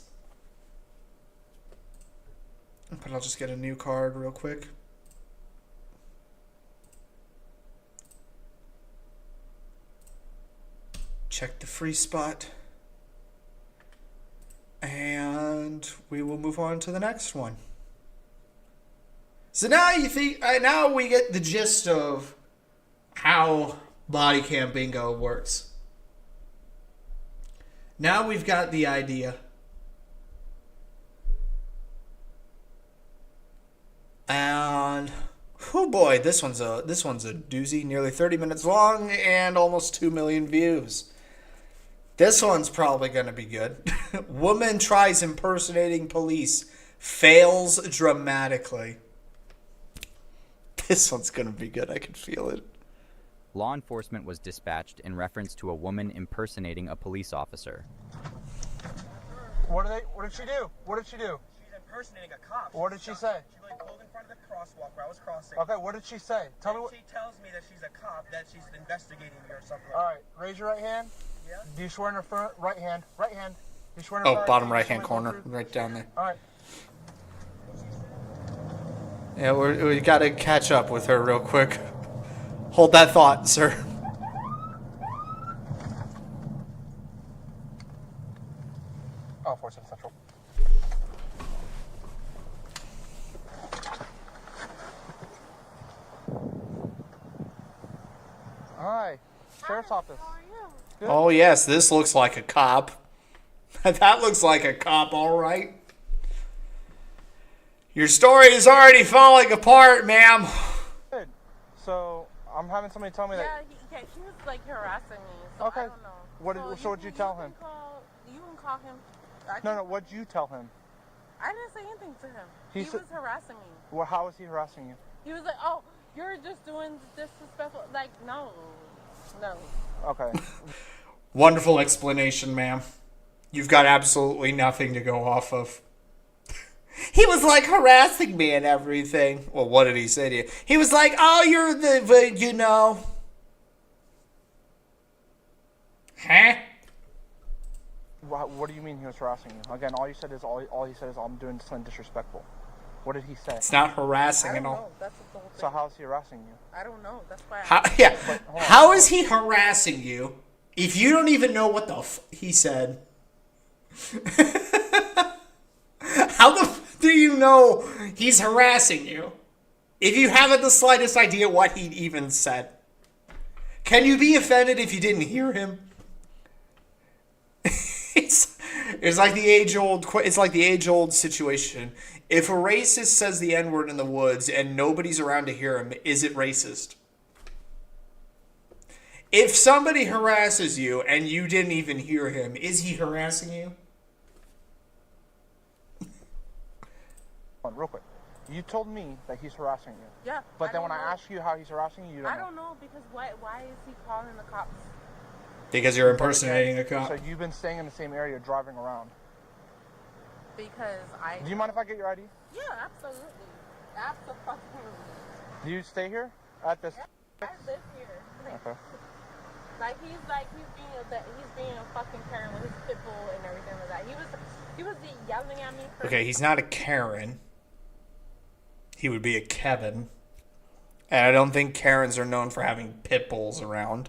But I'll just get a new card real quick. Check the free spot. And we will move on to the next one. So now now we get the gist of how Bodycam Bingo works. Now we've got the idea. And oh boy, this one's a doozy. Nearly 30 minutes long and almost 2 million views. This one's probably going to be good. Woman tries impersonating police, fails dramatically. This one's going to be good. I can feel it. law enforcement was dispatched in reference to a woman impersonating a police officer. What did she do? What did she do? She's impersonating a cop. What did she say? She like pulled in front of the crosswalk where I was crossing. Okay, what did she say? Tell me what. She tells me that she's a cop, that she's investigating me or something. All right, raise your right hand. Yeah. Do you swear in her front right hand? Right hand. Do you swear in her Oh, front bottom hand? right hand corner, right down there. All right. Yeah, we got to catch up with her real quick. Hold that thought, sir. Oh, 47 Central. Hi, Sheriff's Office. How are you? Good. Oh, yes, this looks like a cop. That looks like a cop, all right. Your story is already falling apart, ma'am. Good. So, I'm having somebody tell me that. Yeah, he was like harassing me. So Okay. I don't know. So what'd you tell him? You can call him. No, what'd you tell him? I didn't say anything to him. He He said- was harassing me. Well, how was he harassing you? He was like, "Oh, you're just doing disrespectful." Like, no. Okay. Wonderful explanation, ma'am. You've got absolutely nothing to go off of. He was like harassing me and everything. Well, what did he say to you? He was like, "Oh, you're the you know." Huh? What do you mean he was harassing you? Again, all he said is I'm doing something disrespectful. What did he say? It's not harassing I at don't all. know. That's the whole thing. So how is he harassing you? I don't know. That's why. How, yeah. How is he harassing you if you don't even know what the he said? How the do you know he's harassing you if you haven't the slightest idea what he even said? Can you be offended if you didn't hear him? It's like the age old situation. If a racist says the N-word in the woods and nobody's around to hear him, is it racist? If somebody harasses you and you didn't even hear him, is he harassing you? Real quick. You told me that he's harassing you. Yeah. But then when I know. ask you how he's harassing you, you don't I know. don't know because why is he calling the cops? Because you're impersonating a cop. So you've been staying in the same area driving around. Because I. Do you mind if I get your ID? Yeah, absolutely. Absolutely. Do you stay here? at this. I live here. Okay. Like he's being a fucking Karen with his pit bull and everything like that. He was yelling at me. Okay, he's not a Karen. He would be a Kevin. And I don't think Karens are known for having pit bulls around.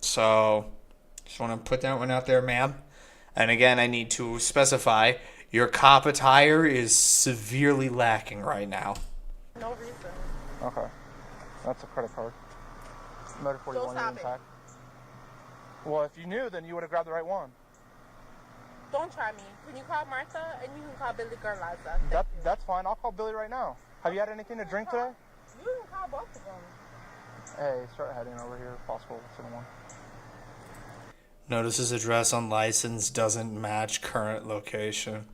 So, just want to put that one out there, ma'am. And again, I need to specify, your cop attire is severely lacking right now. No reason. Okay. That's a credit card. Motor 41 stop intact. Well, if you knew, then you would have grabbed the right one. Don't try me. Can you call Martha and you can call Billy Garlaza? That's fine. I'll call Billy right now. Have you had anything to drink today? You can call both of them. Hey, start heading over here if possible. 7-1. Notice his address on license doesn't match current location.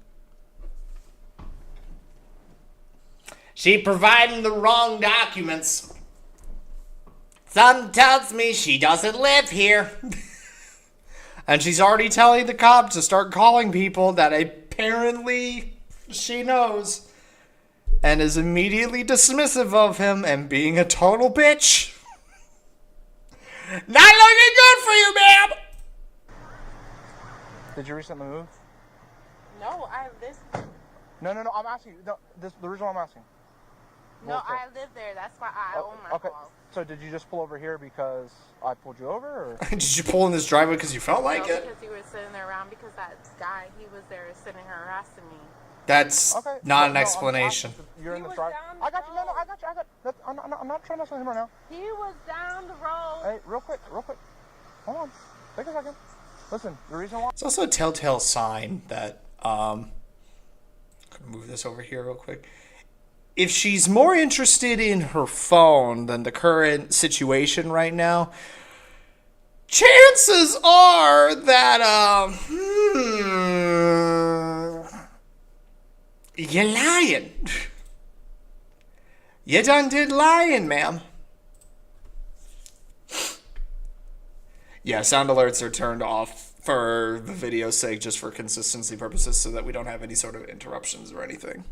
She providing the wrong documents. Something tells me she doesn't live here. And she's already telling the cops to start calling people that apparently she knows. And is immediately dismissive of him and being a total bitch. Not looking good for you, ma'am! Did you recently move? No, I live. No, I'm asking you. No, the reason why I'm asking. No, I live there. That's why I own my fault. So did you just pull over here because I pulled you over, or? Did you pull in this driveway because you felt like it? Because you were sitting there around because that guy, he was there sitting harassing me. That's not an explanation. You're in the drive. I got you. No, I got you. I'm not trying to mess with him right now. He was down the road. Hey, real quick. Hold on. Take a second. Listen, the reason why. It's also a telltale sign that, I'm gonna move this over here real quick. If she's more interested in her phone than the current situation right now, chances are that, you're lying. You done did lying, ma'am. Yeah, sound alerts are turned off for the video's sake, just for consistency purposes, so that we don't have any sort of interruptions or anything.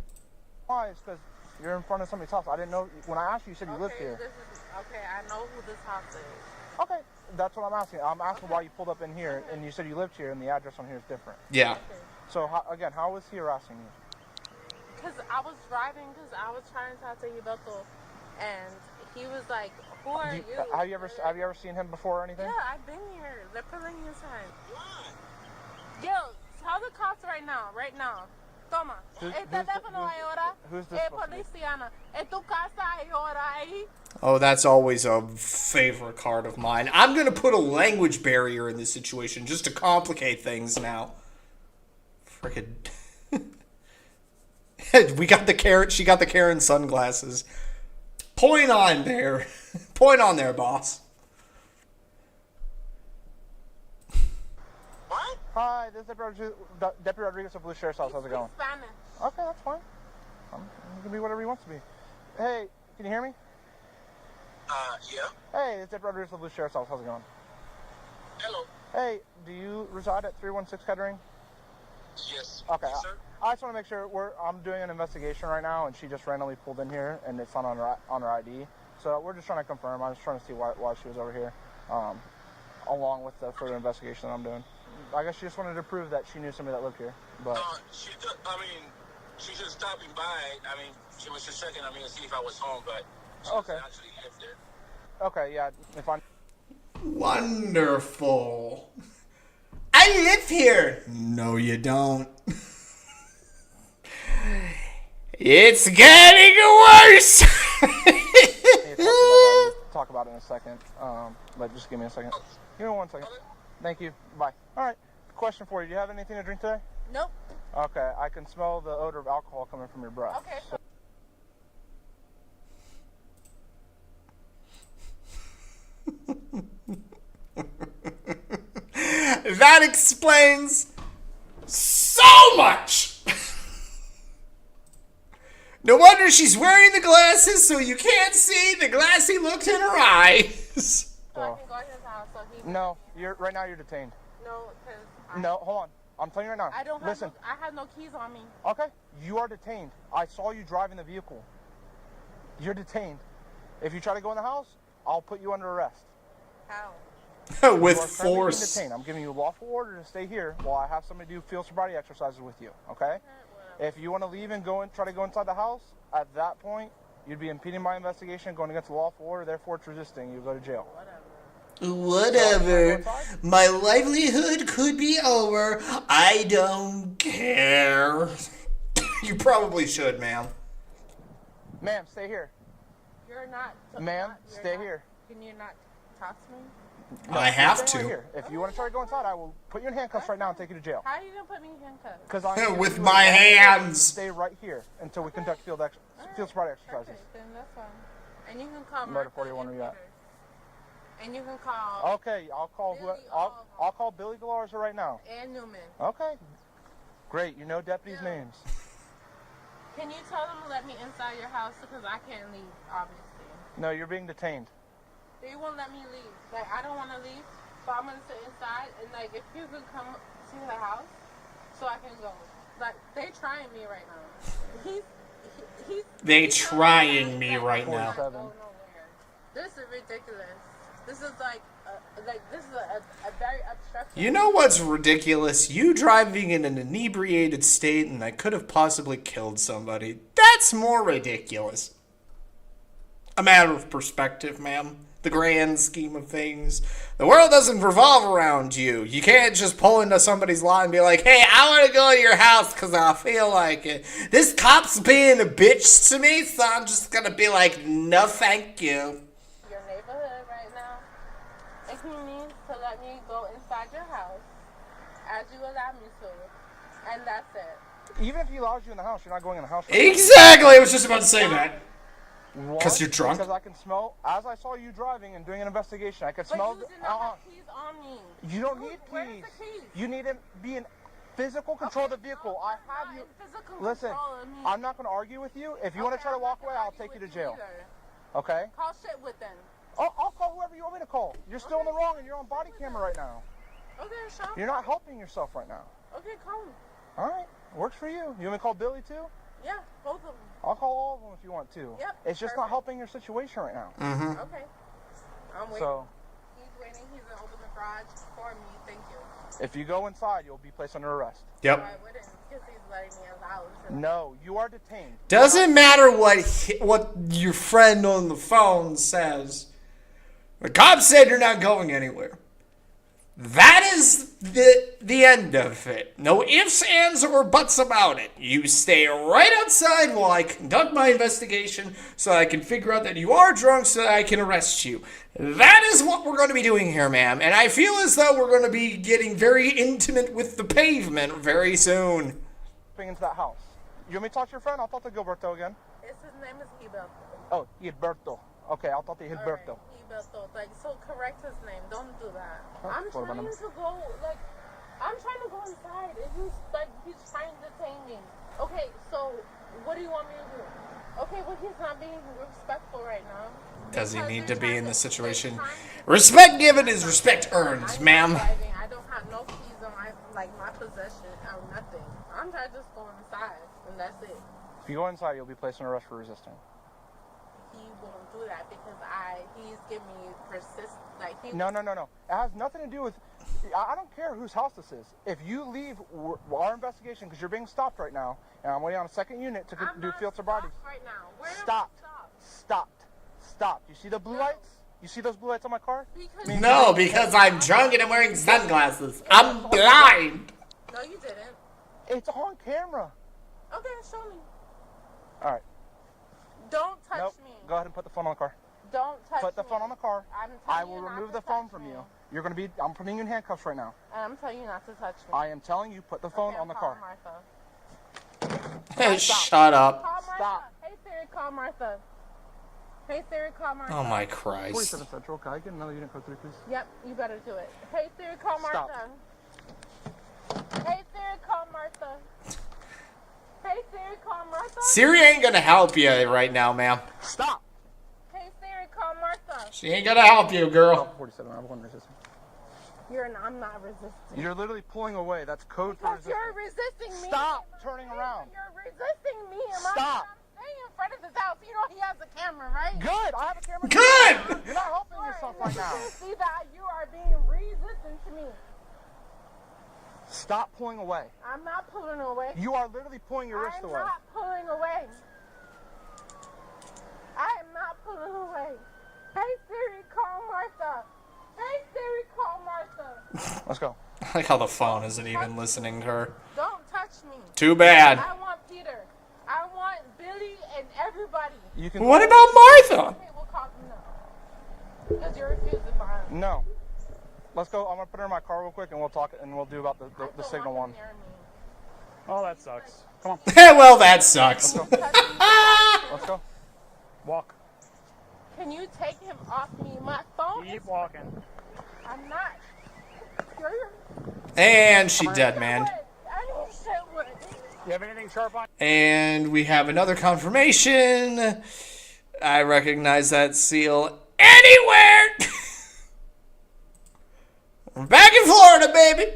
Why? It's because you're in front of somebody's house. I didn't know. When I asked you, you said you lived here. Okay, I know who this house is. Okay, that's what I'm asking. I'm asking why you pulled up in here, and you said you lived here, and the address on here is different. Yeah. Okay. So, how was he harassing you? Because I was driving, because I was trying to talk to Gilberto, and he was like, who are you? Have you ever seen him before or anything? Yeah, I've been here. They're pulling you inside. Yo, tell the cops right now. Toma. El teléfono ahora. Who's this? Policiana. En tu casa ahora ahí. Oh, that's always a favorite card of mine. I'm going to put a language barrier in this situation just to complicate things now. Frickin'. We got the Karen. She got the Karen sunglasses. Point on there. Point on there, boss. What? Hi, this is Deputy Rodriguez of Blue Sheriff's House. How's it going? Spanish. Okay, that's fine. He can be whatever he wants to be. Hey, can you hear me? Yeah. Hey, it's Deputy Rodriguez of Blue Sheriff's House. How's it going? Hello. Hey, do you reside at 316 Kettering? Yes. Okay. Yes, sir. I just want to make sure I'm doing an investigation right now, and she just randomly pulled in here, and it's not on her ID. So we're just trying to confirm. I'm just trying to see why she was over here, along with the further investigation that I'm doing. I guess she just wanted to prove that she knew somebody that lived here. But she's just stopping by. I mean, she was just checking on me to see if I was home, but she actually lived there. Okay, yeah. If I'm Wonderful. I live here. No, you don't. It's getting worse. we'll talk about it in a second. But just give me a second. Give me 1 second. Thank you. Bye. All right. Question for you. Do you have anything to drink today? Nope. Okay. I can smell the odor of alcohol coming from your breath. Okay. So. That explains so much. No wonder she's wearing the glasses so you can't see the glassy looks in her eyes. So I can go to his house so he... No, right now you're detained. No, because... No, hold on. I'm telling you right now. I don't have Listen. I have no keys on me. Okay, you are detained. I saw you driving the vehicle. You're detained. If you try to go in the house, I'll put you under arrest. How? With You are currently being force. detained. I'm giving you a lawful order to stay here while I have somebody do field sobriety exercises with you, okay? If you want to leave and try to go inside the house, at that point, you'd be impeding my investigation, going against the lawful order, therefore it's resisting. You go to jail. Whatever. My livelihood could be over. I don't care. You probably should, ma'am. Ma'am, stay here. You're not. Ma'am, you're stay not- here. Can you not talk to me? I have Stay right to. here. If you want to try to go inside, I will put you in handcuffs right now and take you to jail. How are you gonna put me in handcuffs? Because I'm With my hands. Stay right here until we conduct field sobriety exercises. Perfect, then that's fine. And you can call Motor Martha 41, where you at? Peters. And you can call Okay, I'll call Billy I'll call Billy Galarza right now. and Newman. Okay. Great, you know deputies' names. Can you tell them to let me inside your house because I can't leave, obviously. No, you're being detained. They won't let me leave. Like I don't want to leave, but I'm gonna sit inside and like if you could come to the house so I can go. Like they trying me right now. They trying me right now. 47. This is ridiculous. This is like this is a very obstructive. You know what's ridiculous? You driving in an inebriated state and I could have possibly killed somebody. That's more ridiculous. A matter of perspective, ma'am. The grand scheme of things. The world doesn't revolve around you. You can't just pull into somebody's lot and be like, hey, I want to go to your house because I feel like it. This cop's being a bitch to me, so I'm just going to be like, no thank you. Your neighborhood right now. And you need to let me go inside your house as you allow me to. And that's it. Even if he allows you in the house, you're not going in the house. Exactly, I was just about to say that. Because you're drunk? Because I can smell, as I saw you driving and doing an investigation, I could But smell. you did not have keys on me. You don't need Where's keys. the keys? You need to be in physical control of the vehicle. I have you. Listen, I'm not going to argue with you. If you want to try to walk away, I'll take you to jail. Okay? Call shit with them. I'll call whoever you want me to call. You're still in the wrong and you're on body camera right now. Okay, Sean. You're not helping yourself right now. Okay, call me. All right. Works for you. You want me to call Billy too? Yeah, both of them. I'll call all of them if you want to. Yep. It's just not helping your situation right now. Mm-hmm. Okay. I'm waiting. So, He's waiting. He's gonna open the garage for me. Thank you. if you go inside, you'll be placed under arrest. Yep. I wouldn't because he's letting me out. No, you are detained. Doesn't matter what your friend on the phone says. The cop said you're not going anywhere. That is the end of it. No ifs, ands, or buts about it. You stay right outside while I conduct my investigation so I can figure out that you are drunk so that I can arrest you. That is what we're going to be doing here, ma'am. And I feel as though we're going to be getting very intimate with the pavement very soon. Into that house. You want me to talk to your friend? I'll talk to Gilberto again. His name is Gilberto. Oh, Gilberto. Okay, I'll talk to Gilberto. Gilberto. Like, so correct his name. Don't do that. Oh, I'm trying to go, like, I'm trying to go inside. And he's trying to detain me. Okay, so what do you want me to do? Okay, well, he's not being respectful right now. Does he need to be in this situation? Respect given is respect earned, ma'am. I don't have no keys on my possession or nothing. I'm trying to just go inside, and that's it. If you go inside, you'll be placed under arrest for resisting. He won't do that because he's giving me No. It has nothing to do with. I don't care whose house this is. If you leave our investigation because you're being stopped right now, and I'm waiting on a second unit to do field sobriety. Right now. Where Stop. You see the blue lights? You see those blue lights on my car? No, because I'm drunk and I'm wearing sunglasses. I'm blind. No, you didn't. It's on camera. Okay, show me. All right. Don't touch me. Go ahead and put the phone on the car. Don't touch me. Put the phone on the car. I will remove the phone from you. You're going to be. I'm putting you in handcuffs right now. And I'm telling you not to touch me. I am telling you, put the phone on the car. Hey, shut up. Call Martha. Stop. Hey Siri, call Martha. Hey Siri, call Martha. Oh my Christ. 47 Central. Can I get another unit code 3, please? Yep, you better do it. Hey Siri, call Martha. Hey Siri, call Martha. Hey Siri, call Martha. Siri ain't gonna help you right now, ma'am. Stop. Hey Siri, call Martha. She ain't gonna help you, girl. 47. I'm going resisting. I'm not resisting. You're literally pulling away. That's code for Because resisting. you're resisting me. Stop turning around. You're resisting me. Stop. I'm saying front of his house. You know he has a camera, right? Good. I have a camera. Good! You're not helping yourself right now. You see that you are being resistant to me. Stop pulling away. I'm not pulling away. You are literally pulling your wrist away. I'm not pulling away. I am not pulling away. Hey Siri, call Martha. Hey Siri, call Martha. Let's go. I like how the phone isn't even listening to her. Don't touch me. Too bad. I want Peter. I want Billy and everybody. You can. What about Martha? Okay, we'll call them now. Because you're refusing violence. No. Let's go. I'm gonna put her in my car real quick, and we'll talk, and we'll do about the signal one. Oh, that sucks. Come on. Well, that sucks. Let's go. Walk. Can you take him off me? My phone Keep is... walking. I'm not. You're... And she dead, man. I need shit wood. You have anything sharp on? And we have another confirmation. I recognize that seal anywhere. We're back in Florida, baby.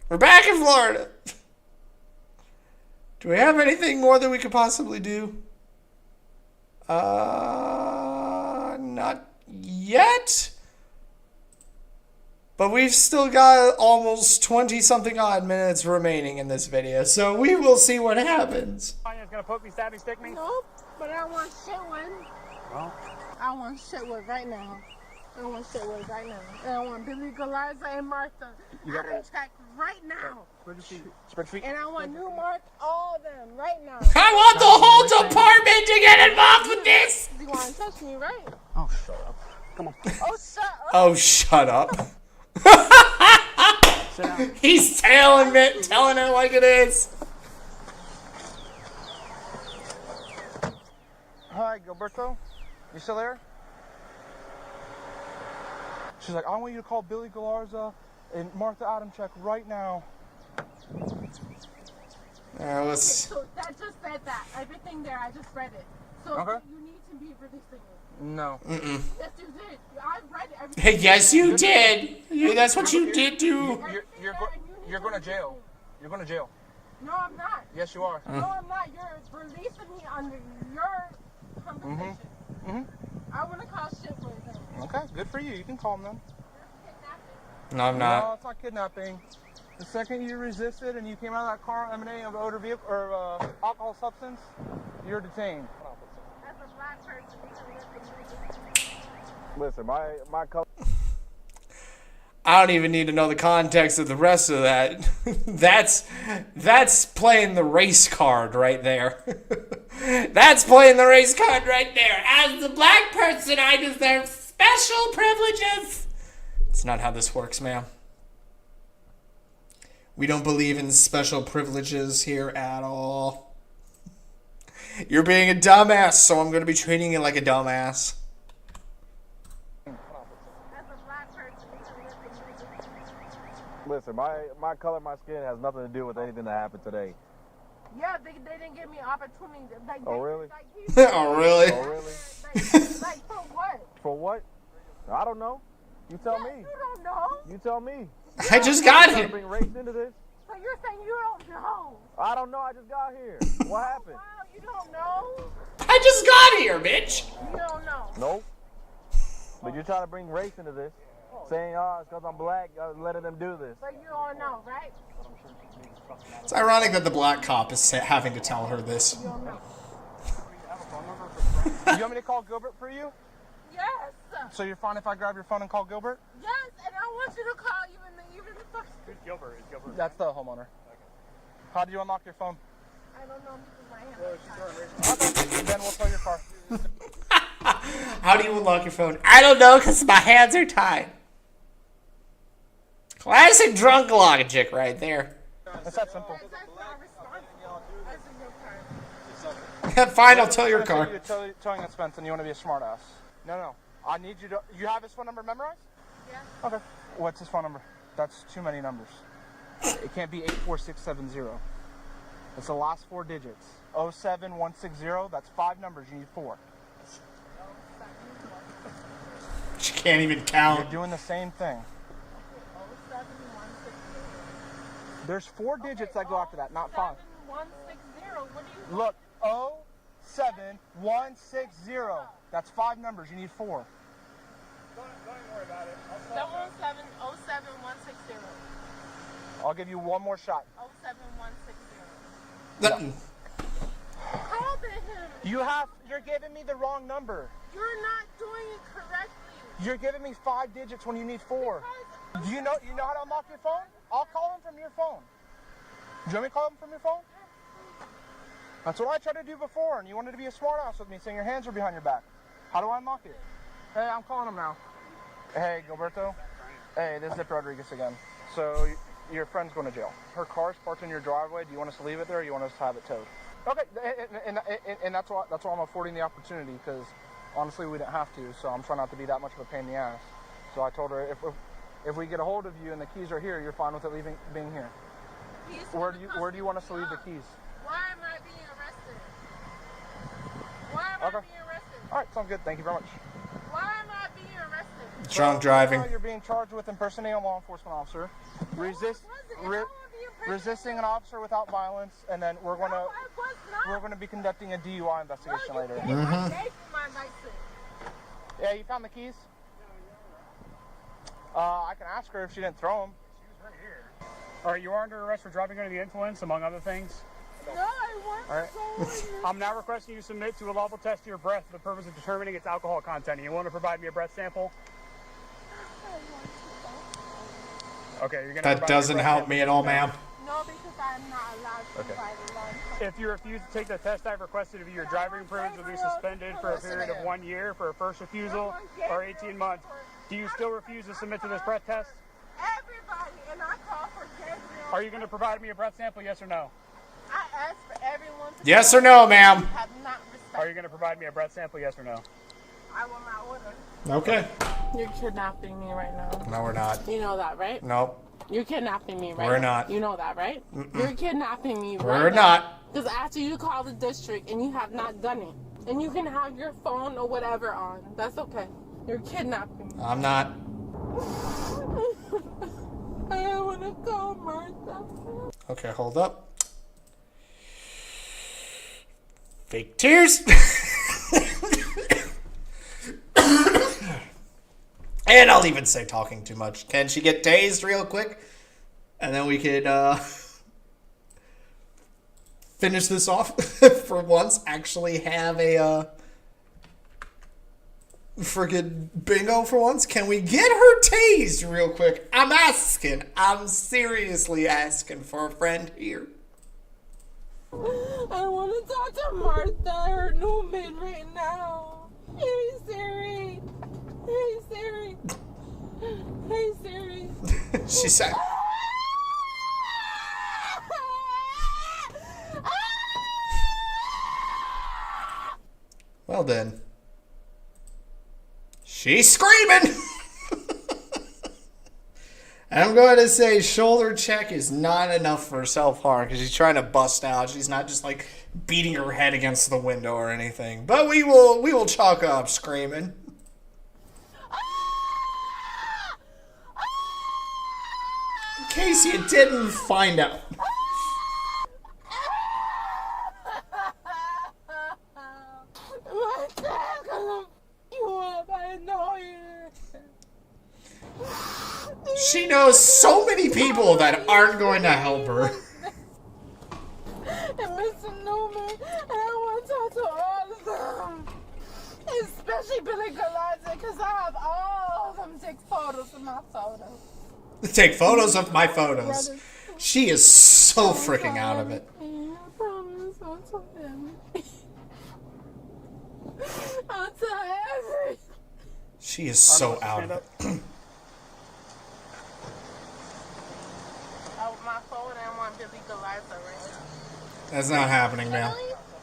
We're back in Florida. Do we have anything more that we could possibly do? Not yet. But we've still got almost 20-something odd minutes remaining in this video, so we will see what happens. Tanya's gonna poke me, stab me, stick me? Nope, but I want shit wood. Well. I want shit wood right now. I want shit wood right now. And I want Billy Galarza and Martha. You got it. Check right now. Spread your feet. Spread your feet. And I want New Mark, all of them, right now. I want the whole department to get involved with this! You want to touch me, right? Oh, shut up. Come on. Oh, shut up. Oh, shut up. Sit down. He's telling it like it is. Hi, Gilberto. You still there? She's like, I want you to call Billy Galarza and Martha Adamczyk right now. Let's... So that just said that. Everything there, I just read it. So Okay. you need to be releasing it. No. Mm-mm. Yes, you did. I read everything. Hey, yes, you did. Yeah, that's what you did do. You're going to jail. You're going to jail. No, I'm not. Yes, you are. No, I'm not. You're releasing me under your compensation. I want to call shit for them. Okay, good for you. You can call them then. No, I'm No, not. it's not kidnapping. The second you resisted and you came out of that car emanating of odor vehicle or alcohol substance, you're detained. As a black person, Listen, my color. I don't even need to know the context of the rest of that. That's playing the race card right there. That's playing the race card right there. As the black person, I deserve special privileges. It's not how this works, ma'am. We don't believe in special privileges here at all. You're being a dumbass, so I'm going to be treating you like a dumbass. Listen, my color, my skin has nothing to do with anything that happened today. Yeah, they didn't give me opportunity. Like, Oh, really? Oh, really? Oh, really? Like, for what? For what? I don't know. You tell me. You don't know? You tell me. I just got Trying to here. bring race into this? So you're saying you don't know? I don't know. I just got here. What happened? Wow, you don't know? I just got here, bitch. You don't know. Nope. But you're trying to bring race into this, saying, oh, it's because I'm black, letting them do this. But you don't know, right? It's ironic that the black cop is having to tell her this. You don't know. You want me to call Gilbert for you? Yes. So you're fine if I grab your phone and call Gilbert? Yes, and I want you to call even the first. Who's Gilbert? Is Gilbert? That's the homeowner. How do you unlock your phone? I don't know because my hand. Okay, then we'll tow your car. How do you unlock your phone? I don't know because my hands are tied. Classic drunk logic right there. It's that simple. That's not responsible. That's in your car. Fine, I'll tow your car. You're towing expense and you want to be a smart ass. No. I need you to... You have his phone number memorized? Yeah. Okay. What's his phone number? That's too many numbers. It can't be 84670. It's the last 4 digits. 07160. That's 5 numbers. You need 4. She can't even count. You're doing the same thing. There's 4 digits that go after that, not 5. 160. What do you Look, 07160. That's 5 numbers. You need 4. Don't worry about it. 07160. I'll give you one more shot. 07160. Call him. You're giving me the wrong number. You're not doing it correctly. You're giving me 5 digits when you need 4. Do you know how to unlock your phone? I'll call him from your phone. Do you want me to call him from your phone? That's what I tried to do before, and you wanted to be a smart ass with me, saying your hands are behind your back. How do I unlock it? Hey, I'm calling him now. Hey, Gilberto. Hey, this is Zip Rodriguez again. So, your friend's going to jail. Her car's parked in your driveway. Do you want us to leave it there, or do you want us to have it towed? Okay, and that's why I'm affording the opportunity, because honestly, we didn't have to, so I'm trying not to be that much of a pain in the ass. So I told her, if we get a hold of you and the keys are here, you're fine with it being here. Where do you want us to leave the keys? Why am I being arrested? Why am I being arrested? All right, sounds good. Thank you very much. Why am I being arrested? Drunk driving. You're being charged with impersonating a law enforcement officer, resisting an officer without violence, and then we're going to be conducting a DUI investigation later. I gave you my license. Yeah, you found the keys? I can ask her if she didn't throw them. She was right here. All right, you are under arrest for driving under the influence, among other things. No, I want I'm now requesting you submit to a lawful test of your breath for the purpose of determining its alcohol content. You want to provide me a breath sample? Okay, you're gonna. That doesn't help me at all, ma'am. No, because I'm not allowed to provide a law. If you refuse to take the test I've requested of you, your driving privilege will be suspended for a period of 1 year for a first refusal or 18 months. Do you still refuse to submit to this breath test? Everybody, and I call for Gabriel. Are you going to provide me a breath sample, yes or no? I asked for everyone to Yes or no, ma'am? have not respected. Are you going to provide me a breath sample, yes or no? I will not order. Okay. You're kidnapping me right now. No, we're not. You know that, right? Nope. You're kidnapping me right We're now. not. You know that, right? You're kidnapping me right now. We're not. Because after you call the district and you have not done it. And you can have your phone or whatever on. That's okay. You're kidnapping me. I'm not. I want to call Martha. Okay, hold up. Fake tears. And I'll even say talking too much. Can she get tased real quick? And then we could finish this off for once. Actually have a friggin' bingo for once. Can we get her tased real quick? I'm asking. I'm seriously asking for a friend here. I want to talk to Martha, her new man right now. Hey, Siri. Hey, Siri. Hey, Siri. She said. Well then. She's screaming! I'm going to say shoulder check is not enough for self-harm because she's trying to bust out. She's not just like beating her head against the window or anything. But we will chalk up screaming. In case you didn't find out. My dad's gonna f you up. I know you. She knows so many people that aren't going to help her. And Mr. Newman, and I want to talk to all of them. Especially Billy Galazzi, because I have all of them take photos of my photos. Take photos of my photos. She is so freaking out of it. I promise I'll tell him. I'll tell everything. She is so out of it. My phone, I want Billy Galazzi right now. That's not happening, ma'am.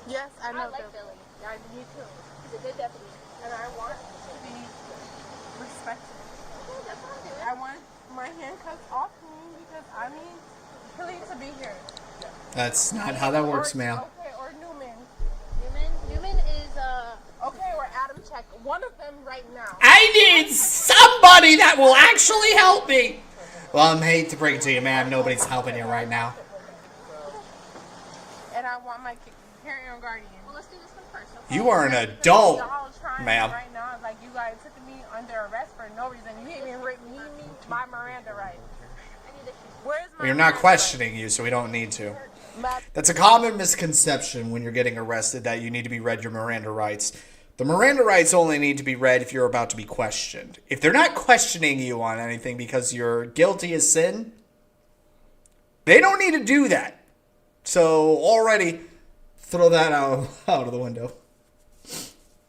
Yes, I know I like Billy. I me too. He's a good deputy. And I want to be respected. I want my handcuffs off me because I need Billy to be here. That's not how that works, ma'am. Okay, or Newman. Newman is Okay, or Adam Check. One of them right now. I need somebody that will actually help me. Well, I hate to break it to you, ma'am. Nobody's helping you right now. I want my parent or guardian. Well, let's do this one first. Okay? You are an adult, Y'all trying ma'am. right now, it's like you guys took me under arrest for no reason. You didn't even read me my Miranda rights. Where's my We're not questioning you, so we don't need to. That's a common misconception when you're getting arrested, that you need to be read your Miranda rights. The Miranda rights only need to be read if you're about to be questioned. If they're not questioning you on anything because you're guilty as sin, they don't need to do that. So already throw that out of the window.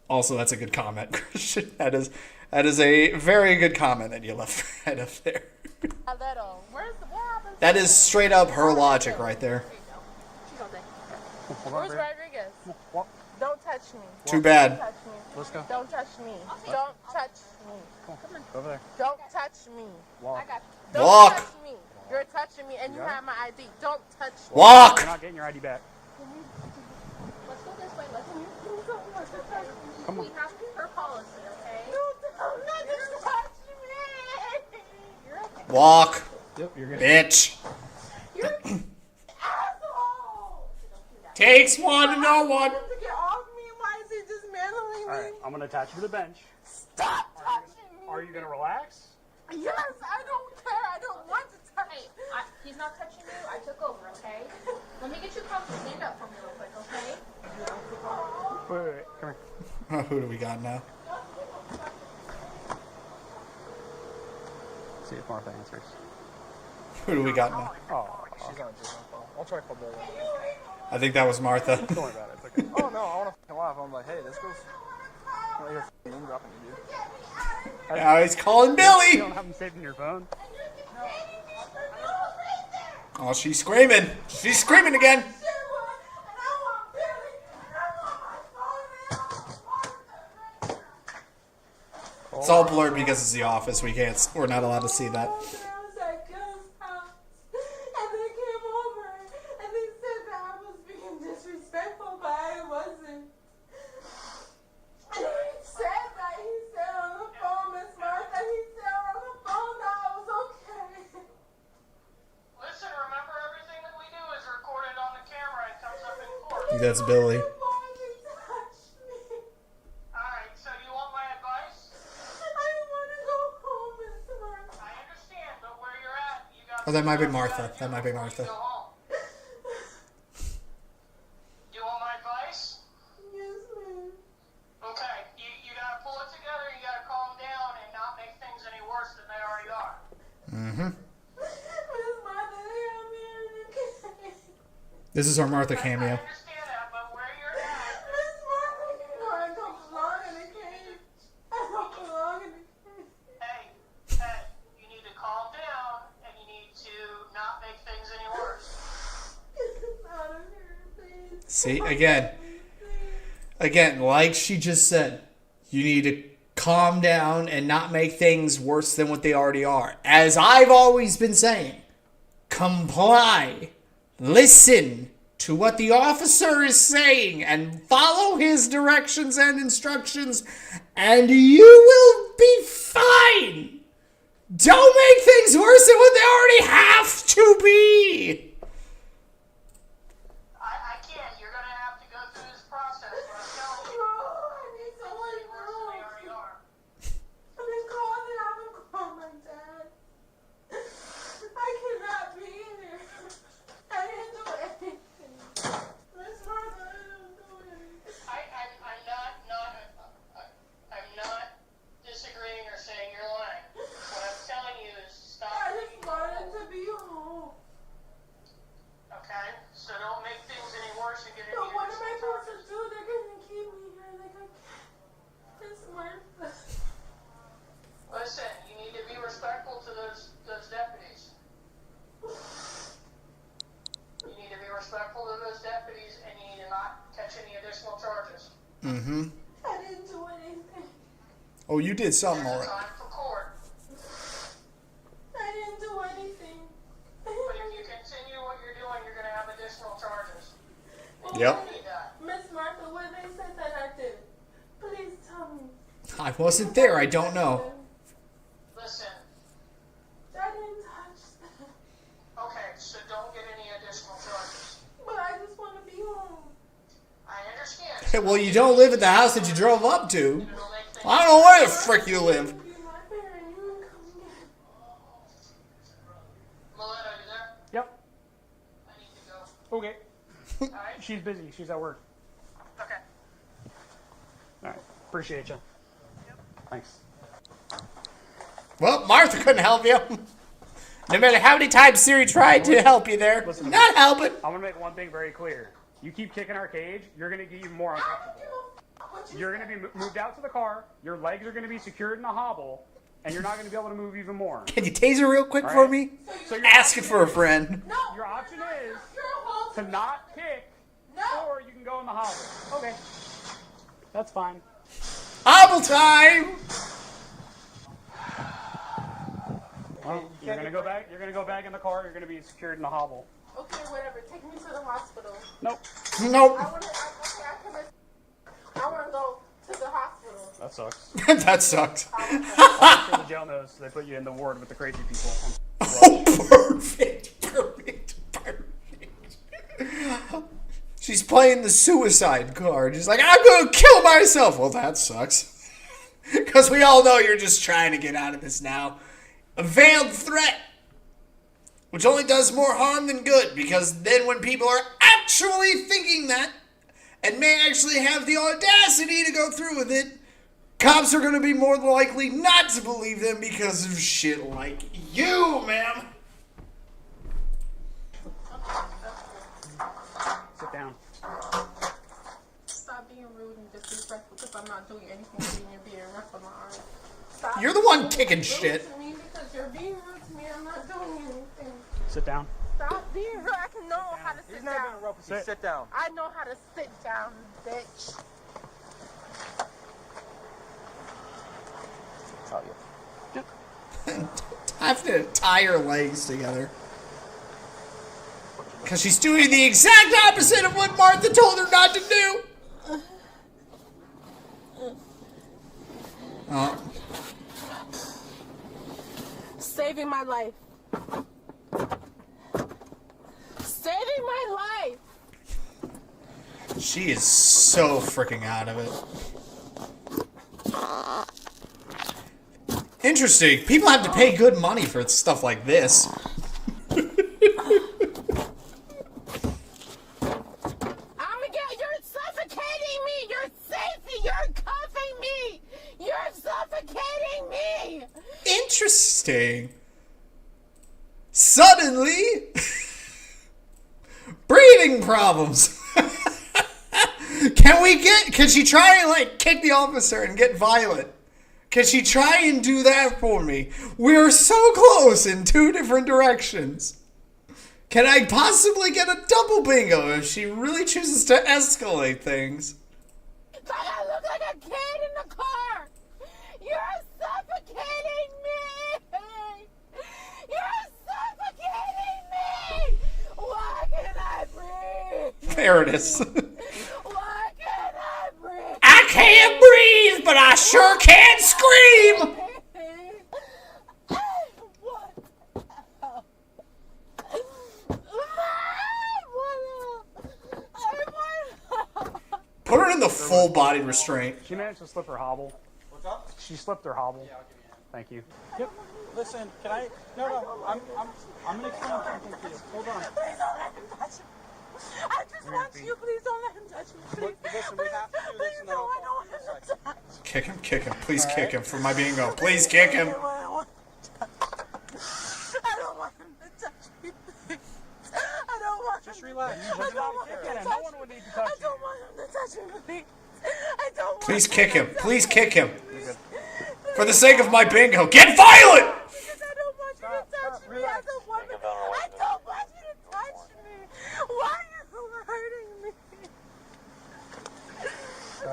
Also, that's a good comment, Christian. That is a very good comment that you left right up there. That is straight up her logic right there. Where's Rodriguez? Don't touch me. Too bad. Don't touch me. Let's go. Don't touch me. Don't touch me. Come on. Over there. Don't touch me. Walk. Don't Walk. touch me. You're touching me and you have my ID. Don't touch me. Walk. You're not getting your ID back. Let's go this way. Let's Come on. We have her policy, okay? Don't touch me. You're okay. Walk. Yep, you're good. Bitch. You're an asshole. Takes one to know one. To get off me, why is he dismantling me? All right, I'm gonna attach you to the bench. Stop touching me. Are you gonna relax? Yes, I don't care. I don't want to touch. Hey, he's not touching you. I took over, okay? Let me get you comfortable. Stand up for me real quick, okay? Wait. Come here. Who do we got now? See if Martha answers. Who do we got now? Oh, She's on a different phone. I'll try to call Billy. I think that was Martha. don't worry about it. It's okay. Oh no, I want to laugh. I'm like, hey, this goes. I'm like, you're name dropping you, dude. Now he's calling You Billy. don't have them saved in your phone? Oh, she's screaming. She's screaming again. It's all blurred because it's the office. We're not allowed to see that. Listen, remember everything that we do is recorded on the camera and comes up in court. I think that's Billy. Alright, so you want my advice? I understand, but where you're at, you got. Oh, that might be Martha. That might be Martha. Go home. You want my advice? Okay, you gotta pull it together, you gotta calm down and not make things any worse than they already are. Mm-hmm. This is our Martha cameo. I understand that, but where you're at. Hey, you need to calm down and you need to not make things any worse. See, again, like she just said, you need to calm down and not make things worse than what they already are. As I've always been saying, comply, listen to what the officer is saying and follow his directions and instructions, and you will be fine. Don't make things worse than what they already have to be. I can't. You're going to have to go through this process, but I'm telling you. Things will be worse than they already are. I'm not disagreeing or saying you're lying. What I'm telling you is stop. Okay? So don't make things any worse and get any additional charges. Listen, you need to be respectful to those deputies. You need to be respectful to those deputies and you need to not catch any additional charges. Mm-hmm. I didn't do anything. Oh, you did something There's a alright. time for court. I didn't do anything. But if you continue what you're doing, you're going to have additional charges. Yep. You need that. Miss Martha, what they said that I did? Please tell me. I wasn't there. I don't know. Listen, I didn't touch them. okay, so don't get any additional charges. But I just want to be home. Well, you don't live at the house that you drove up to. I don't know where the frick you live. Yep. Okay. She's busy. She's at work. Okay. All right. Appreciate you. Thanks. Well, Martha couldn't help you. No matter how many times Siri tried to help you there, Listen to not me. helping. I'm gonna make one thing very clear. You keep kicking our cage, you're gonna get even more uncomfortable. You're gonna be moved out to the car. Your legs are gonna be secured in a hobble, and you're not gonna be able to move even more. Can you taser real quick All for right? me? So your Asking option for a is- friend. Your option is to not kick, or you can go in the hobble. Okay, that's fine. Hobble time! Well, you're gonna go back. You're gonna go back in the car. You're gonna be secured in the hobble. Okay, whatever. Take me to the hospital. Nope. Nope. I want to go to the hospital. That sucks. That sucked. I'm sure the jail knows they put you in the ward with the crazy people. Oh, perfect. Perfect. Perfect. She's playing the suicide card. She's like, I'm going to kill myself. Well, that sucks. Because we all know you're just trying to get out of this now. A veiled threat. Which only does more harm than good. Because then when people are actually thinking that, and may actually have the audacity to go through with it, cops are going to be more likely not to believe them because of shit like you, ma'am. Sit down. Stop being rude and disrespectful because I'm not doing anything to you and you're being rough on my arm. Stop You're the one being kicking rude shit. to me because you're being rude to me. I'm not doing anything. Sit down. Stop being rude. I can know how to sit down. Sit down. I know how to sit down, bitch. I have to tie her legs together. Because she's doing the exact opposite of what Martha told her not to do. Oh. Saving my life. Saving my life. She is so freaking out of it. Interesting. People have to pay good money for stuff like this. You're suffocating me. You're safety. You're cuffing me. You're suffocating me. Interesting. Suddenly, breathing problems. Can she try and like kick the officer and get violent? Can she try and do that for me? We're so close in two different directions. Can I possibly get a double bingo if she really chooses to escalate things? I look like a kid in the car. You're suffocating me. You're suffocating me. Why can't I breathe? There it is. Why can't I breathe? I can't breathe, but I sure can scream. Put her in the full body restraint. She managed to slip her hobble. What's up? She slipped her hobble. Yeah, I'll give you that. Thank you. Yep. Listen, can I? No, I'm gonna explain something to you. Hold on. Please don't let him touch me. I just want you. Please don't let him touch me. Please. Listen, we have to do this and then No, I'll I don't want him to touch. Kick him. Please kick him for my bingo. Please kick him. I don't want him to touch me. Please. I don't want Just relax. I don't want him to touch me. No one would need to touch I don't want him to touch me, please. I don't want Please him kick to him. touch Please me. kick him. For the sake of my bingo. Get violent! Because I don't want you to touch me as a woman. I don't want you to touch me. Why are you hurting me? Why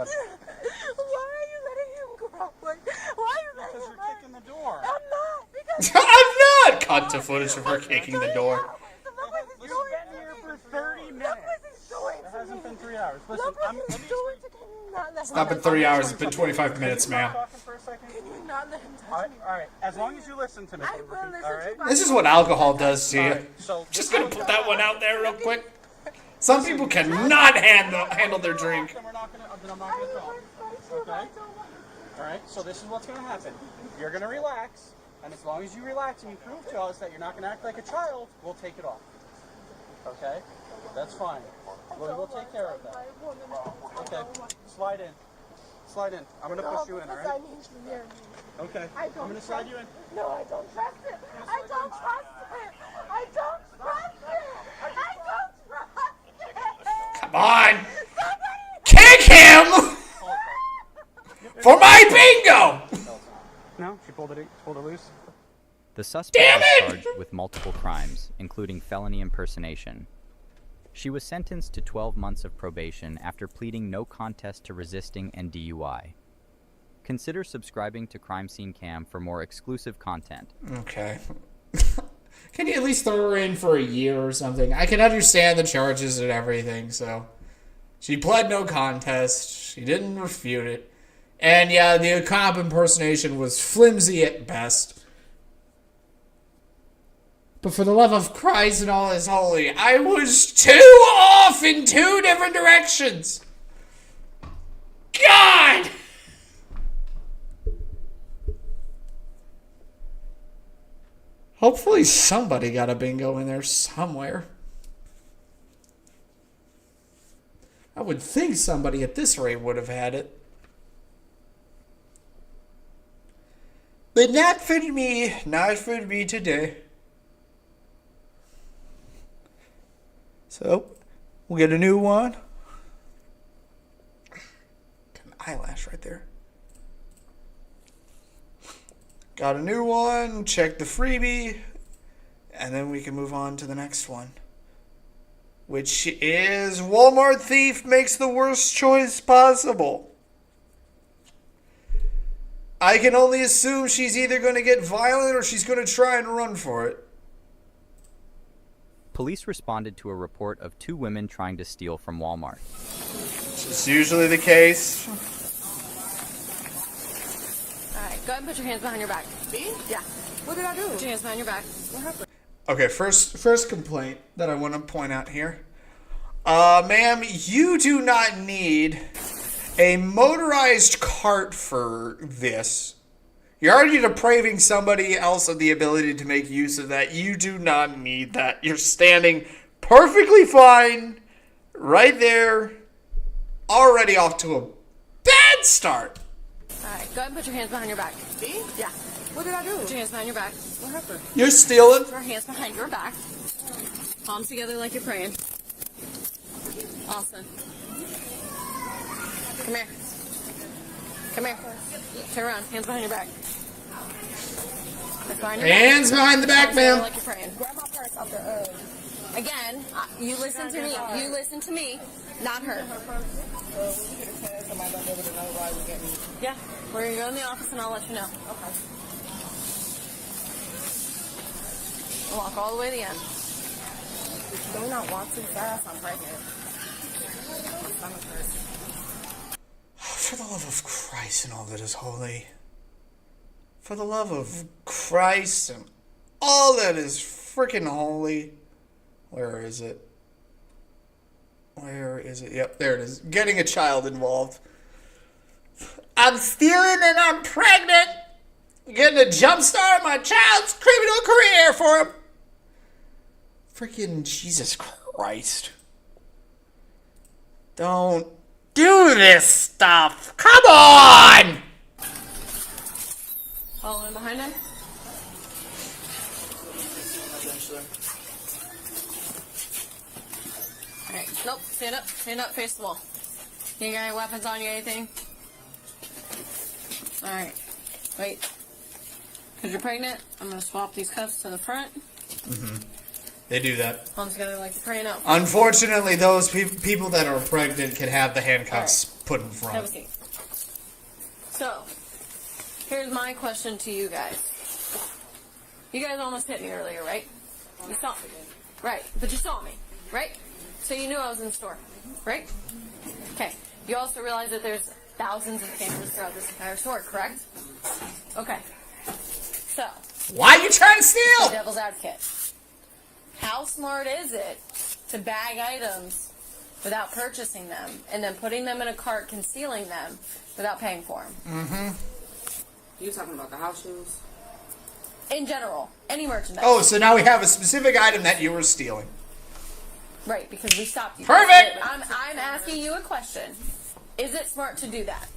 are you letting him grow? Why are you letting him You're kicking the door. I'm not. Because I'm not! Cut to footage of her kicking the door. look what he's You've doing been to here me. for 30 Look minutes. what he's doing It to hasn't me. been 3 hours. Listen, Look what let he's me doing to me. Can you not let It's him not been 30 hours. It's been 25 minutes, ma'am. talking for a second. Can you not let him All touch me? right. As long as you listen to me. I will listen All right. to my This is what alcohol does to you. Alright, so Just gonna put that one out there real quick. Some people cannot handle their drink. We're not gonna. something I'm not going to tell him. Okay? Alright, so this is what's going to happen. You're going to relax, and as long as you relax and you prove to us that you're not going to act like a child, we'll take it off. Okay? That's fine. We'll take care of that. Okay, slide in. Slide in. I'm going to push you in, alright? Okay, I'm going to slide you in. No, I don't trust it. I don't trust it. I don't trust it. I don't trust it. Come on! Kick him! For my bingo! No, she pulled it loose. The suspect was charged with multiple crimes, including felony impersonation. She was sentenced to 12 months of probation after pleading no contest to resisting and DUI. Consider subscribing to Crime Scene Cam for more exclusive content. Okay. Can you at least throw her in for a year or something? I can understand the charges and everything, so. She pled no contest. She didn't refute it. And yeah, the cop impersonation was flimsy at best. But for the love of Christ and all is holy, I was too off in two different directions. God! Hopefully somebody got a bingo in there somewhere. I would think somebody at this rate would have had it. But not for me. Not for me today. So, we'll get a new one. Got an eyelash right there. Got a new one. Check the freebie. And then we can move on to the next one. Which is Walmart thief makes the worst choice possible. I can only assume she's either going to get violent or she's going to try and run for it. Police responded to a report of 2 women trying to steal from Walmart. It's usually the case. Alright, go ahead and put your hands behind your back. Me? Yeah. What did I do? Put your hands behind your back. What happened? Okay, first complaint that I want to point out here. Ma'am, you do not need a motorized cart for this. You're already depriving somebody else of the ability to make use of that. You do not need that. You're standing perfectly fine right there, already off to a bad start. Alright, go ahead and put your hands behind your back. Me? Yeah. What did I do? Put your hands behind your back. What happened? You're stealing. Put your hands behind your back. Palms together like you're praying. Awesome. Come here. Come here. Turn around. Hands behind your back. Hands behind the back, ma'am. Like you're praying. Grab my purse off the Again, you listen to me. You listen to me, not her. Yeah, we're gonna go in the office and I'll let you know. Okay. I'll walk all the way to the end. Do not walk too fast. I'm pregnant. For the love of Christ and all that is holy. For the love of Christ and all that is freaking holy. Where is it? Where is it? Yep, there it is. Getting a child involved. I'm stealing and I'm pregnant. Getting a jump start on my child's criminal career for him. Freaking Jesus Christ. Don't do this stuff. Come on! Following behind him. Alright, nope, stand up, face the wall. You got any weapons on you, anything? Alright, wait. Because you're pregnant, I'm going to swap these cuffs to the front. Mm-hmm. They do that. Palms together like you're praying out. Unfortunately, those people that are pregnant can have the handcuffs put in front. Have a seat. So, here's my question to you guys. You guys almost hit me earlier, right? You saw me. Right, but you saw me, right? So you knew I was in the store, right? Okay. You also realize that there's thousands of cameras throughout this entire store, correct? Okay. So. Why are you trying to steal? Devil's advocate. How smart is it to bag items without purchasing them, and then putting them in a cart, concealing them without paying for them. Mm-hmm. You talking about the house shoes? In general, any merchandise. Oh, so now we have a specific item that you were stealing. Right, because we stopped you. Perfect! I'm asking you a question. Is it smart to do that?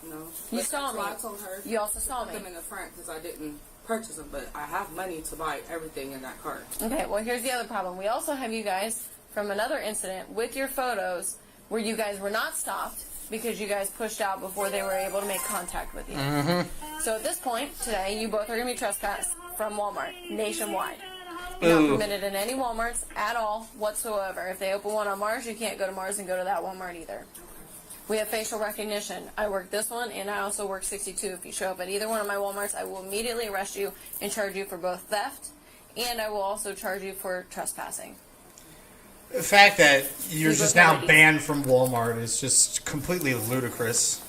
No. You But saw me. I told her. You also saw put me. them in the front because I didn't purchase them, but I have money to buy everything in that cart. Okay, well, here's the other problem. We also have you guys from another incident with your photos where you guys were not stopped because you guys pushed out before they were able to make contact with you. Mm-hmm. So at this point, today, you both are going to be trespassed from Walmart nationwide. Ooh. Not permitted in any Walmarts at all whatsoever. If they open one on Mars, you can't go to Mars and go to that Walmart either. We have facial recognition. I work this one, and I also work 62. If you show up at either one of my Walmarts, I will immediately arrest you and charge you for both theft, and I will also charge you for trespassing. The fact that you're We just both now have IDs. banned from Walmart is just completely ludicrous.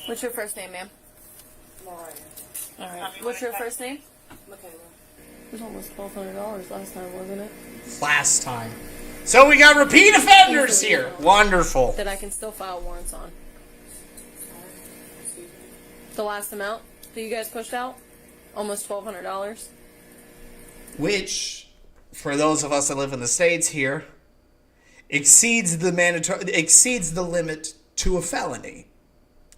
What's your first name, ma'am? Mariah. All right. What's your first name? Michaela. It was almost $1,200 last time, wasn't it? Last time. So we got repeat offenders here. Wonderful. That I can still file warrants on. The last amount that you guys pushed out? Almost $1,200. Which, for those of us that live in the States here, exceeds the limit to a felony.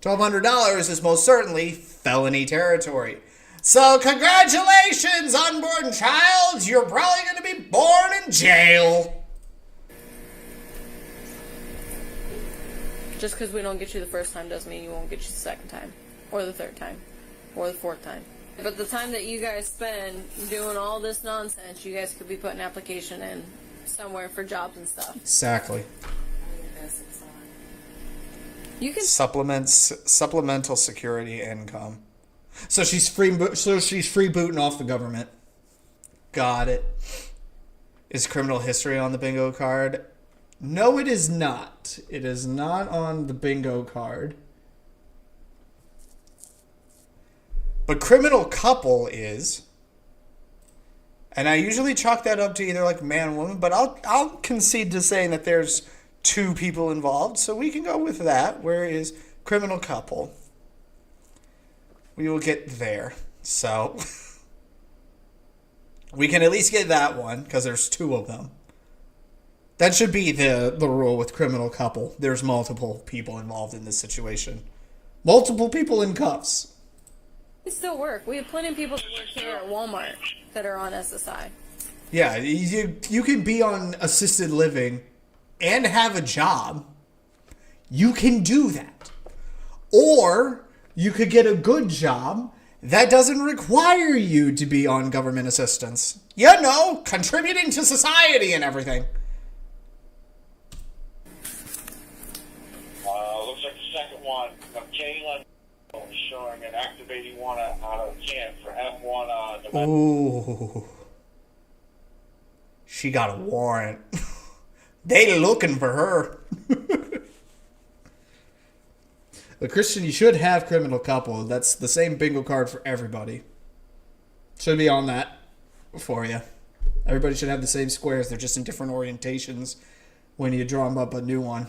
$1,200 is most certainly felony territory. So congratulations, unborn child. You're probably going to be born in jail. Just because we don't get you the first time doesn't mean you won't get you the second time, or the third time, or the fourth time. But the time that you guys spend doing all this nonsense, you guys could be putting an application in somewhere for jobs and stuff. Exactly. You can Supplemental security income. So she's freebooting off the government. Got it. Is criminal history on the bingo card? No, it is not. It is not on the bingo card. But criminal couple is. And I usually chalk that up to either like man and woman, but I'll concede to saying that there's two people involved, so we can go with that. Where is criminal couple? We will get there. So we can at least get that one because there's two of them. That should be the rule with criminal couple. There's multiple people involved in this situation. Multiple people in cuffs. It still work. We have plenty of people that work here at Walmart that are on SSI. Yeah, you can be on assisted living and have a job. You can do that. Or you could get a good job that doesn't require you to be on government assistance. You know, contributing to society and everything. Looks like the second one, Michaela, showing an activating 1 out of 10 for M1. Ooh. She got a warrant. They looking for her. But Christian, you should have criminal couple. That's the same bingo card for everybody. Should be on that for you. Everybody should have the same squares. They're just in different orientations when you draw them up a new one.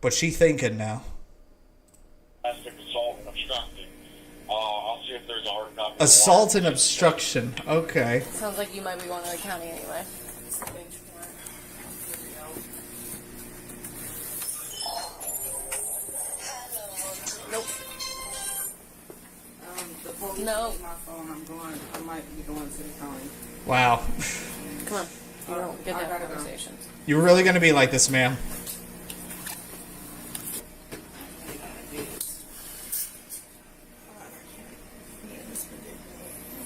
But she thinking now. Assault and obstructing. I'll see if there's a hard copy. Assault and obstruction. Okay. Sounds like you might be going to the county anyway. Nope. The police No. take my phone. I might be going to the county. Wow. Come on. You don't get I that gotta go. conversations. You're really going to be like this, ma'am.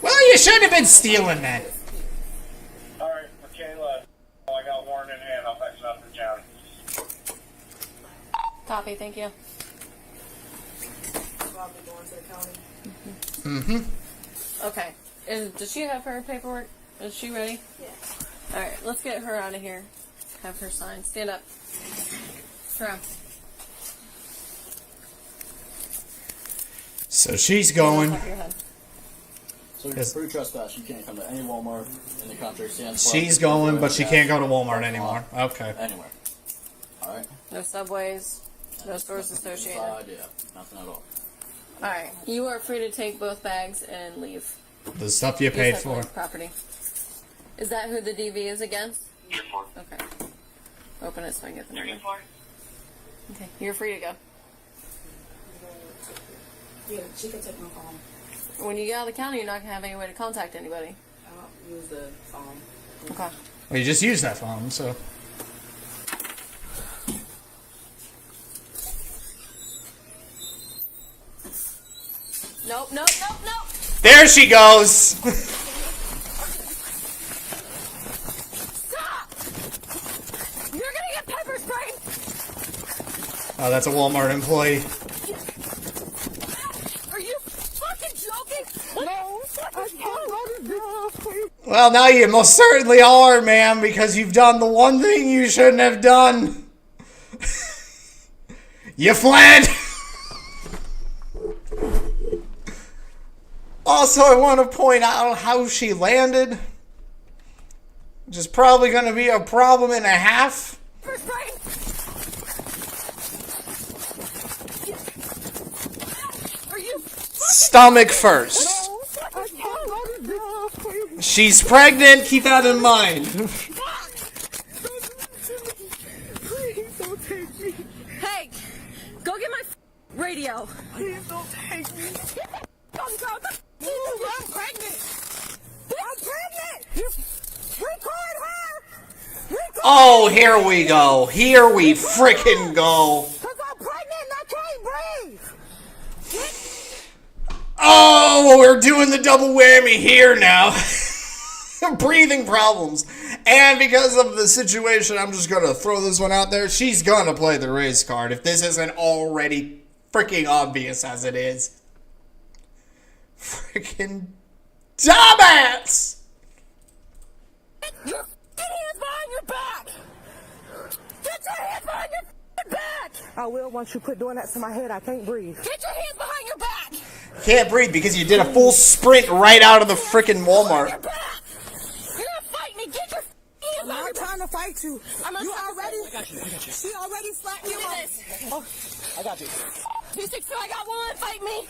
Well, you shouldn't have been stealing that. Alright, Michaela, I got a warrant in hand. I'll fax it out to the county. Copy, thank you. I'll be going to the county. Mm-hmm. Okay. Does she have her paperwork? Is she ready? Yeah. Alright, let's get her out of here. Have her sign. Stand up. Turn around. So she's going. Top of your head. So for trespass, you can't come to any Walmart in the country. She's going, but she can't go to Walmart anymore. Okay. Anywhere. All right. No subways, no stores associated. Yeah, nothing at all. All right, you are free to take both bags and leave. The stuff you paid for. Property. Is that who the DV is against? Okay. Open it so I can get the number. Okay, you're free to go. Yeah, she can take my phone. When you get out of the county, you're not going to have any way to contact anybody. I'll use the phone. Okay. Well, you just used that phone, so. Nope, nope, nope, nope. There she goes! Stop! You're going to get pepper sprayed! Oh, that's a Walmart employee. Are you fucking joking? No, I can't. Well, now you most certainly are, ma'am, because you've done the one thing you shouldn't have done. You fled! Also, I want to point out how she landed, which is probably going to be a problem and a half. Stomach first. She's pregnant, keep that in mind. Please don't take me. Hey, go get my radio. Please don't take me. I'm pregnant. I'm pregnant. Record her. Oh, here we go. Here we frickin' go. Because I'm pregnant and I can't breathe. Oh, we're doing the double whammy here now. Breathing problems. And because of the situation, I'm just going to throw this one out there. She's going to play the race card if this isn't already freaking obvious as it is. Freaking dumbass! Your hands behind your back. Get your hands behind your back. I will once you quit doing that to my head. I can't breathe. Get your hands behind your back. Can't breathe because you did a full sprint right out of the freaking Walmart. You're gonna fight me. Get your hands behind your back. I'm trying to fight you. You already? I got you. She already slapped me. Oh, I got you. 262, I got one. Fight me.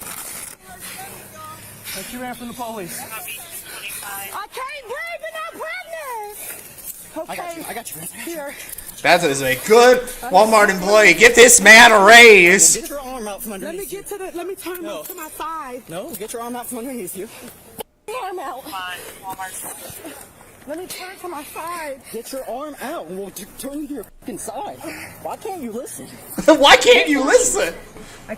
She ran from the police. I can't breathe and I'm pregnant. Okay. I got you. Here. That is a good Walmart employee. Get this man a raise. Get your arm out from underneath you. Let me turn up to my side. No, get your arm out from underneath you. Arm out. Let me turn to my side. Get your arm out and we'll turn you to your fucking side. Why can't you listen? Why can't you listen?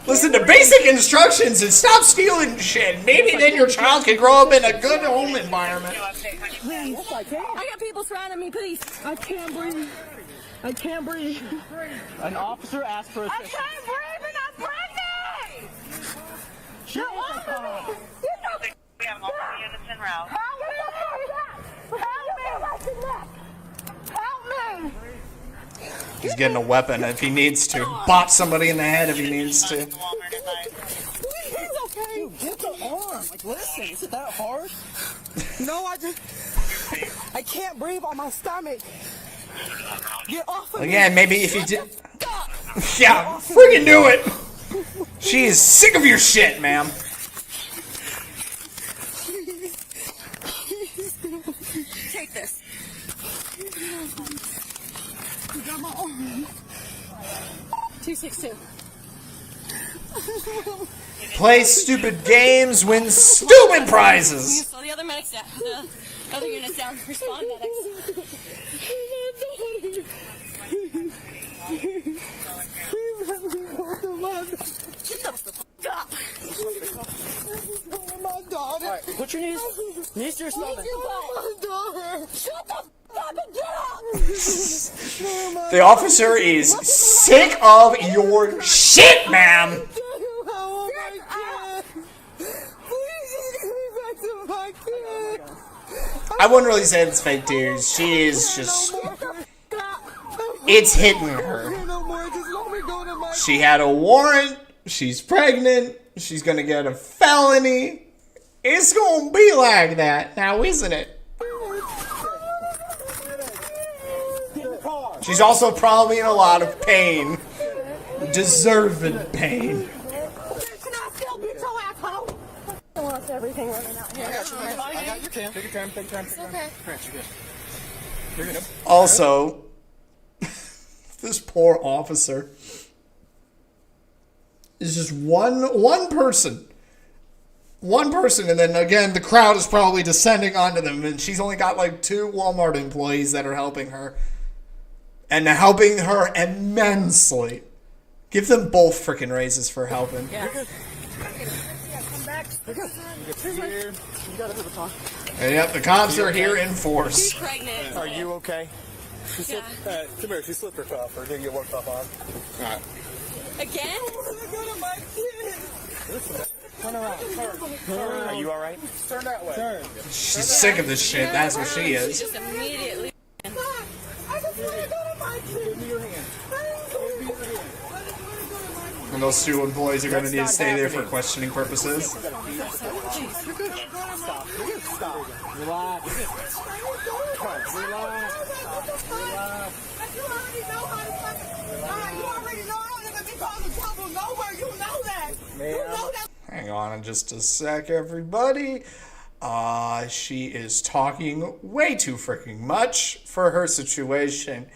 Listen to basic instructions and stop stealing shit. Maybe then your child can grow up in a good home environment. Please. I got people surrounding me, please. I can't breathe. I can't breathe. An officer asked for assistance. I can't breathe and I'm pregnant! You're over me! We have multiple units en route. Help me! He's getting a weapon if he needs to. Bop somebody in the head if he needs to. Please, okay? Dude, get the arm. Like, listen, is it that hard? No, I can't breathe on my stomach. Get off of me. Again, maybe if you did... Yeah, freaking do it! She is sick of your shit, ma'am. Take this. You got my arm. 262. Play stupid games, win stupid prizes. So the other medics down. The other units down. Respond medics. Please let me go to my... Get the fuck up. My daughter. All right, put your knees to your stomach. My daughter. Shut the fuck up and get up. The officer is sick of your shit, ma'am. Oh my God. Please get me back to my kid. I wouldn't really say it's fake tears. She is just... It's hitting her. She had a warrant. She's pregnant. She's gonna get a felony. It's gonna be like that now, isn't it? She's also probably in a lot of pain. Deserved pain. Can I still beat your asshole? I lost everything running out here. I got your cam. Take your time. Take your time. It's okay. You're good. Also, this poor officer is just one person. One person, and then again, the crowd is probably descending onto them, and she's only got like 2 Walmart employees that are helping her. And helping her immensely. Give them both freaking raises for helping. Yeah. Come back. You're good. Here. You got it, Tom. And yep, the cops are here in force. She's pregnant. Are you okay? She Yeah. slipped, come here. She slipped her cuff, or didn't get one cuff on. All right. Again? Turn around. Turn. Are you all right? Turn that way. Turn. She's sick of this shit. That's what she She is. just immediately. I just want to go to my kid. Give me your hand. And those 2 employees are going to need to stay there for questioning purposes. Stop. Stop. Relax. Relax. You already know how to fucking. You already know I don't even be causing trouble nowhere. You know that. You know that. Hang on just a sec, everybody. She is talking way too freaking much for her situation.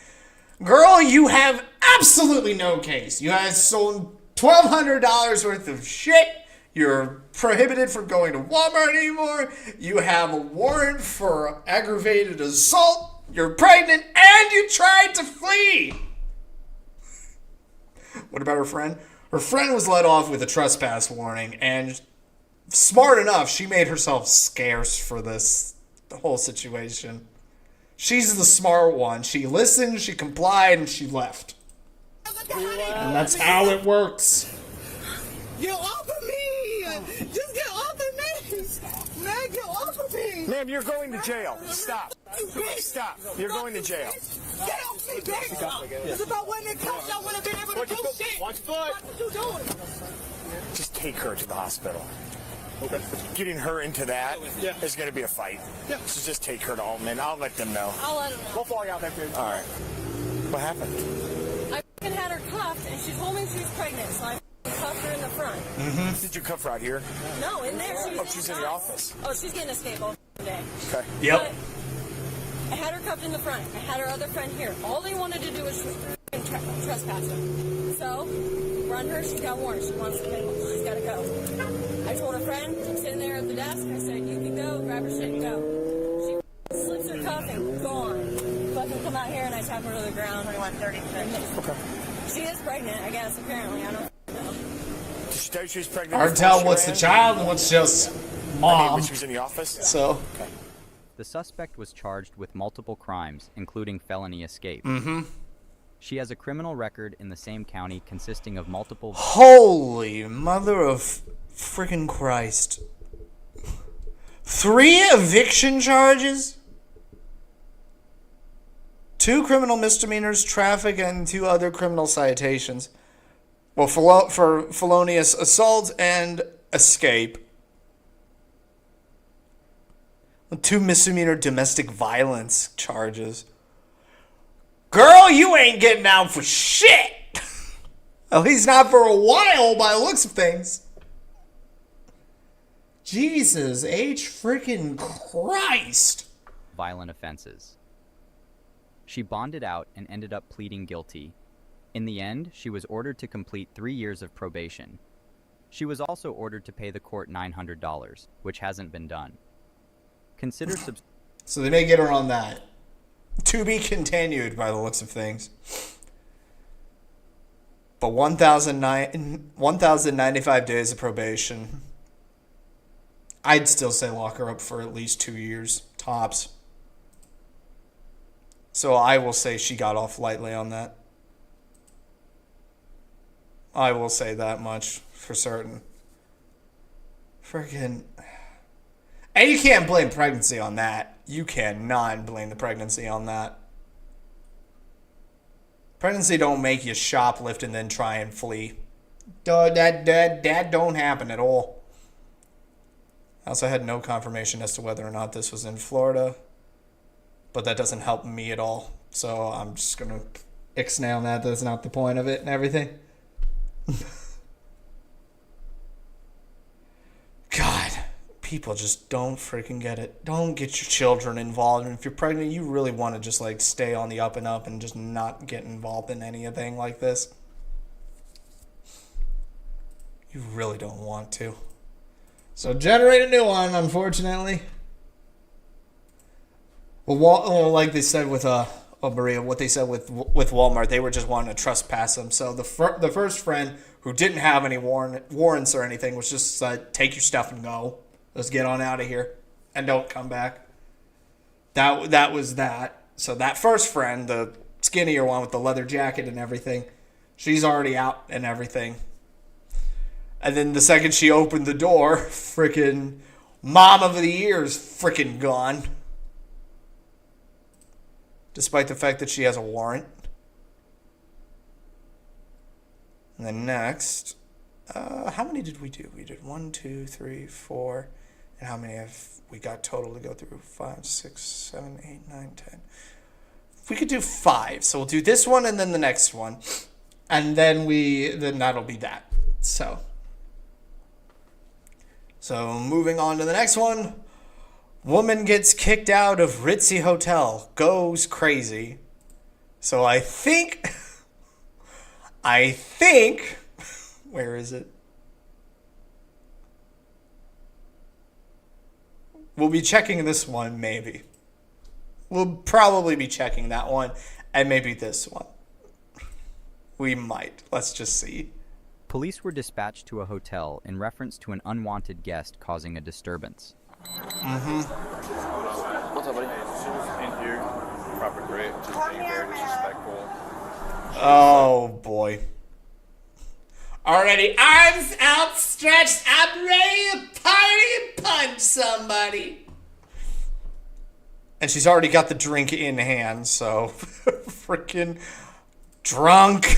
Girl, you have absolutely no case. You have sold $1,200 worth of shit. You're prohibited from going to Walmart anymore. You have a warrant for aggravated assault. You're pregnant, and you tried to flee. What about her friend? Her friend was let off with a trespass warning, and smart enough, she made herself scarce for the whole situation. She's the smart one. She listened, she complied, and she left. And that's how it works. Get off of me! Just get off of me! Man, get off of me! Ma'am, you're going to jail. Stop. Stop. You're going to jail. Get off me, bitch! It's about when it comes, I would have been able to do shit! Watch foot. What you doing? Just take her to the hospital. Okay. Getting her into that is going to be a fight. Yeah. So just take her to home, and I'll let them know. I'll let him know. We'll fly out that dude. All right. What happened? I fucking had her cuffed, and she told me she was pregnant, so I cuffed her in the front. Mm-hmm. Did you cuff her out here? No, in there. She's in the office. Oh, she's getting a escape all day. Okay. Yep. But I had her cuffed in the front. I had her other friend here. All they wanted to do was trespass her. So, run her. She's got warrant. She wants to pay. She's got to go. I told her friend, sitting there at the desk, I said, you can go, grab her shit and go. She slips her cuff and gone. Fucking come out here and I tap her to the ground. 2136. Okay. She is pregnant, I guess, apparently. I don't know. Did she tell you she was pregnant? Hard to tell what's the child and what's just mom. When she was in the office? So. Okay. The suspect was charged with multiple crimes, including felony escape. Mm-hmm. She has a criminal record in the same county consisting of multiple... Holy mother of freaking Christ. 3 eviction charges? 2 criminal misdemeanors, traffic, and 2 other criminal citations. Well, for felonious assault and escape. 2 misdemeanor domestic violence charges. Girl, you ain't getting out for shit! At least not for a while by the looks of things. Jesus H. freaking Christ. Violent offenses. She bonded out and ended up pleading guilty. In the end, she was ordered to complete 3 years of probation. She was also ordered to pay the court $900, which hasn't been done. Consider So they may get her on that. To be continued by the looks of things. But 1,095 days of probation. I'd still say lock her up for at least 2 years, tops. So I will say she got off lightly on that. I will say that much for certain. Freaking... And you can't blame pregnancy on that. You cannot blame the pregnancy on that. Pregnancy don't make you shoplift and then try and flee. That don't happen at all. I also had no confirmation as to whether or not this was in Florida, but that doesn't help me at all. So I'm just going to ixnay on that. That's not the point of it and everything. God, people just don't freaking get it. Don't get your children involved. And if you're pregnant, you really want to just like stay on the up and up and just not get involved in anything like this. You really don't want to. So generate a new one, unfortunately. Well, like they said with Maria, what they said with Walmart, they were just wanting to trespass them. So the first friend who didn't have any warrants or anything was just take your stuff and go. Let's get on out of here and don't come back. That was that. So that first friend, the skinnier one with the leather jacket and everything, she's already out and everything. And then the second she opened the door, freaking mom of the year is freaking gone. Despite the fact that she has a warrant. And then next, how many did we do? We did 1, 2, 3, 4. And how many have we got total to go through? 5, 6, 7, 8, 9, 10. We could do 5. So we'll do this one and then the next one. And then that'll be that. So moving on to the next one. Woman gets kicked out of ritzy hotel. Goes crazy. So I think, where is it? We'll be checking this one, maybe. We'll probably be checking that one, and maybe this one. We might. Let's just see. Police were dispatched to a hotel in reference to an unwanted guest causing a disturbance. Mm-hmm. What's up, buddy? She was in here, proper grip, just being very disrespectful. Oh, boy. Already, arms outstretched, I'm ready to party and punch somebody. And she's already got the drink in hand, so freaking drunk.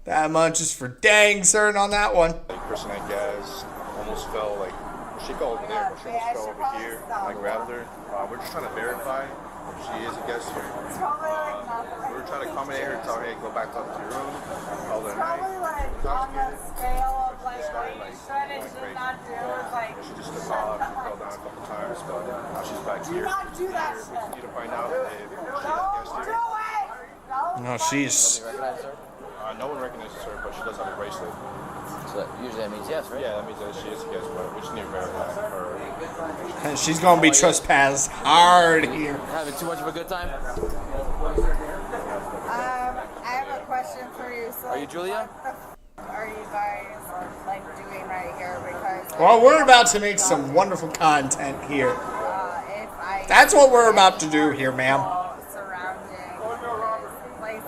That much is for dang certain on that one. Impersonating guys almost fell like, she fell over there, but she almost fell over here. I grabbed her. We're just trying to verify if she is a guest here. We're trying to accommodate her and tell her, hey, go back up to your room. Call her like on the scale of like what you should and should not do. Like she just took off, she fell down a couple times, but now she's back here. Do not do that shit. We need to find out if she's a guest here. No, she's... No one recognizes her, but she does have a bracelet. So usually that means yes, right? Yeah, that means that she is a guest, but we just need to verify her. And she's gonna be trespassed hard here. Having too much of a good time? I have a question for you. So are you Julia? What the are you guys like doing right here? Because well, we're about to make some wonderful content here. That's what we're about to do here, ma'am. Surrounding this place,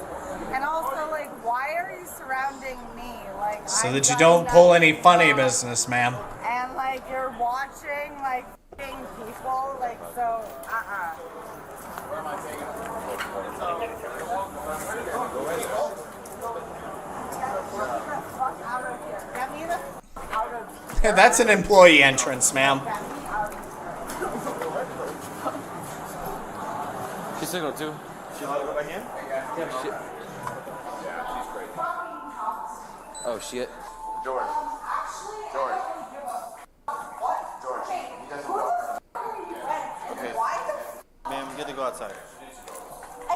and also like, why are you surrounding me? Like, so that you don't pull any funny business, ma'am. And like, you're watching like people, like so. Where am I taking That's an employee entrance, ma'am. She's single too. She's gonna go back in? Yeah, shit. Yeah, she's great. Oh shit. George. You guys okay. Ma'am, you get to go outside.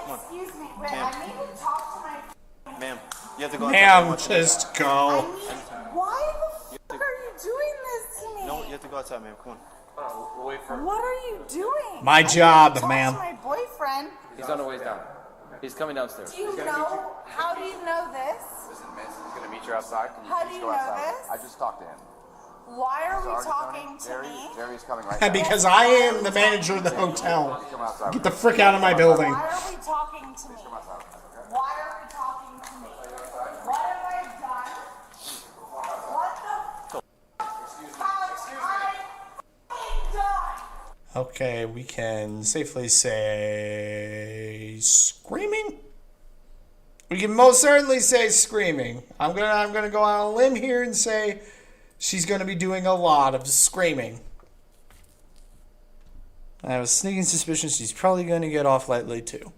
Excuse me, but I need to talk to my... Ma'am, you have to go outside. Ma'am, just go. Why the fuck are you doing this to me? No, you have to go outside, ma'am. Come on. We'll wait for her. What are you doing? My job, ma'am. My boyfriend. He's on the way down. He's coming downstairs. Do you know? How do you know this? Listen, miss, he's gonna meet you outside. Can How please do you go know outside? this? I just talked to him. Why are we Sorry, talking Tony. to me? Jerry's coming right now. Because I am the manager of the hotel. Get the frick out of my building. Why are we talking to me? Why are we talking to me? What have I done? What the Okay, we can safely say screaming. We can most certainly say screaming. I'm gonna go on a limb here and say she's going to be doing a lot of screaming. I have a sneaking suspicion she's probably going to get off lightly too.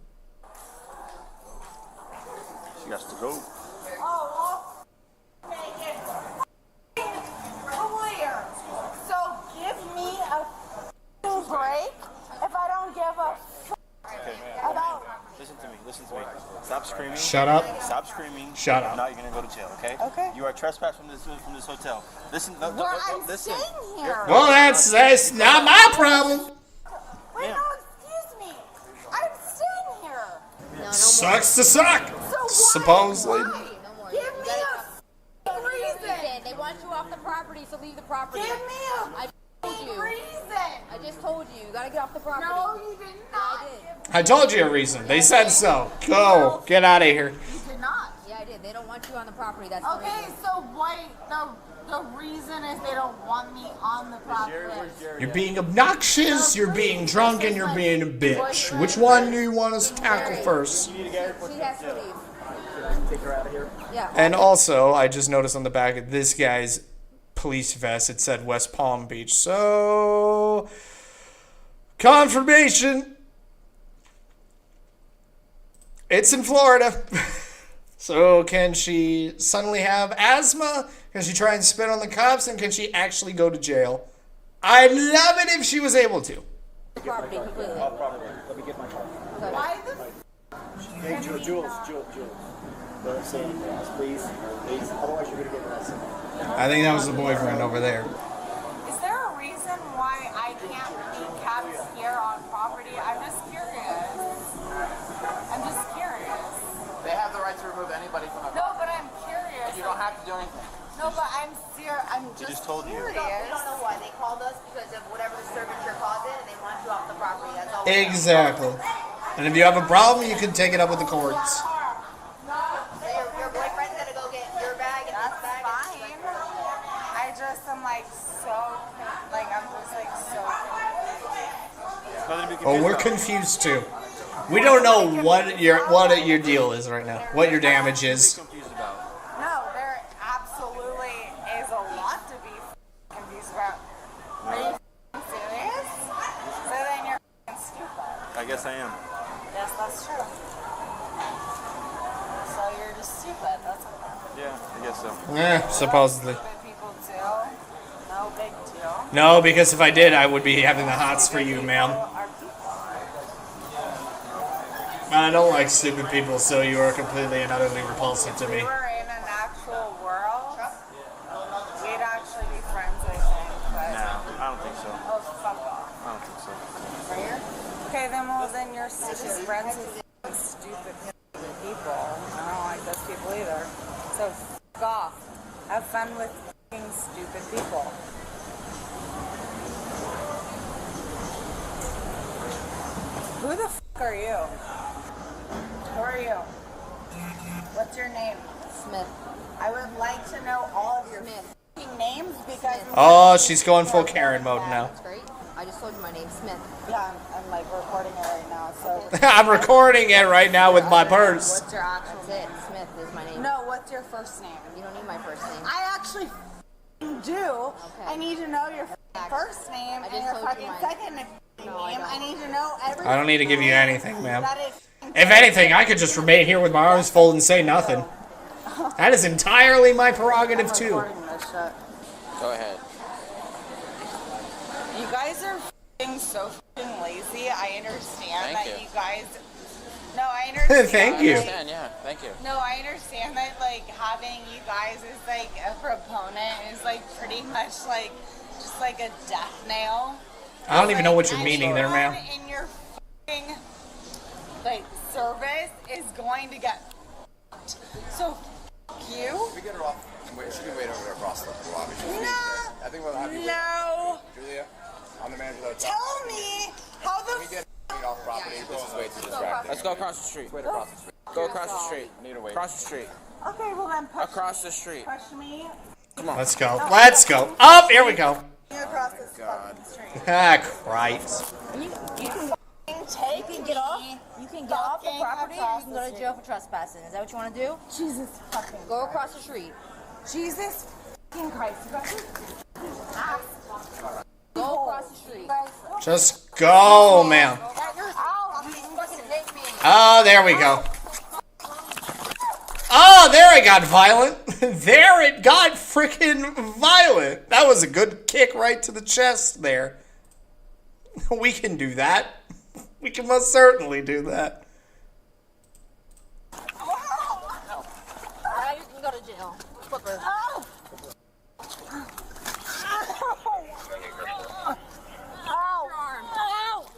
She has to go. Oh, well, make it clear. So give me a break if I don't give a Okay. about. Listen to me. Stop screaming. Shut up. Stop screaming. Shut up. If not, you're gonna go to jail. Okay. Okay. You are trespassing from this hotel. Listen. No, Well, I'm listen. staying here. Well, that's not my problem. Wait, no, excuse me. I'm staying here. Sucks to suck. Supposedly. Give me a reason. They want you off the property, so leave the property. Give me I told you. reason. I just told you. You gotta get off the property. No, you did not. I told you a reason. They said so. Go. Get out of here. You did not. Yeah, I did. They don't want you on the property. That's Okay, the reason. so what? The reason is they don't want me on the property. You're being obnoxious, you're being drunk, and you're being a bitch. Which one do you want us to tackle first? She has to leave. Take her out of here. Yeah. And also, I just noticed on the back of this guy's police vest, it said West Palm Beach. So, confirmation. It's in Florida. So, can she suddenly have asthma? Can she try and spit on the cops? And can she actually go to jail? I'd love it if she was able to. Property completely. Let me get my car. Why the? Hey, Jules. Don't say anything else, please. Otherwise, you're gonna get arrested. I think that was the boyfriend over there. Is there a reason why I can't be kept here on property? I'm just curious. They have the right to remove anybody from the No, but I'm curious. You don't have to do anything. No, but I'm serious. I'm just told you. curious. We don't know why. They called us because of whatever disturbance you're causing, and they want you off the property. That's all. Exactly. And if you have a problem, you can take it up with the courts. Your boyfriend's gonna go get your bag and his bag. Fine. I just am like so, I'm just like so. Oh, we're confused too. We don't know what your deal is right now. What your damage is. No, there absolutely is a lot to be confused about. Are you serious? So then you're stupid. I guess I am. Yes, that's true. So you're just stupid. That's okay. Yeah, I guess so. Yeah, supposedly. Stupid people too. No big deal. No, because if I did, I would be having the hots for you, ma'am. I don't like stupid people, so you are completely and utterly repulsive to me. If we were in an actual world, we'd actually be friends, I think. But No, I don't think so. oh, fuck off. I don't think so. Right here? Okay, then you're just friends with stupid people. I don't like those people either. So fuck off. Have fun with fucking stupid people. Who the fuck are you? Who are you? What's your name? Smith. I would like to know all of your fucking names because. Oh, she's going full Karen mode now. That's great. I just told you my name's Smith. Yeah, I'm like recording it right now, so. I'm recording it right now with my purse. What's your actual That's it. Smith is my name. No, what's your first name? You don't need my first name. I actually do. Okay. I need to know your first name and your fucking second name. I need to know everything. I don't need to give you anything, ma'am. That is If anything, I could just remain here with my arms folded and say nothing. That is entirely my prerogative, too. Go ahead. You guys are f***ing so f***ing lazy. I understand Thank that you. you guys. No, I understand. Thank you. I understand, yeah. Thank you. No, I understand that like having you guys as like a proponent is like pretty much like just like a death nail. I don't even know what you're meaning there, ma'am. In your f***ing like service is going to get f***ed. So f*** you. We get her off. She can wait over there across the lobby. No. I think we'll have you No. Julia, I'm the manager of the hotel. Tell me how the. We get off property. This is way too distracting. Let's go across the street. Wait across the street. Go across the street. Need to wait. Across the street. Okay, well then push Across the street. Push me. Come on. Let's go. Let's go. Up, here we go. Across this fucking street. Ah, Christ. You can get off. You can get off the property, or you can go to jail for trespassing. Is that what you want to do? Jesus fucking. Go across the street. Jesus Christ, you guys go across the street. Just go, ma'am. Oh, there we go. Oh, there it got violent. There it got freaking violent. That was a good kick right to the chest there. We can do that. We can most certainly do that. You can go to jail. Flipper.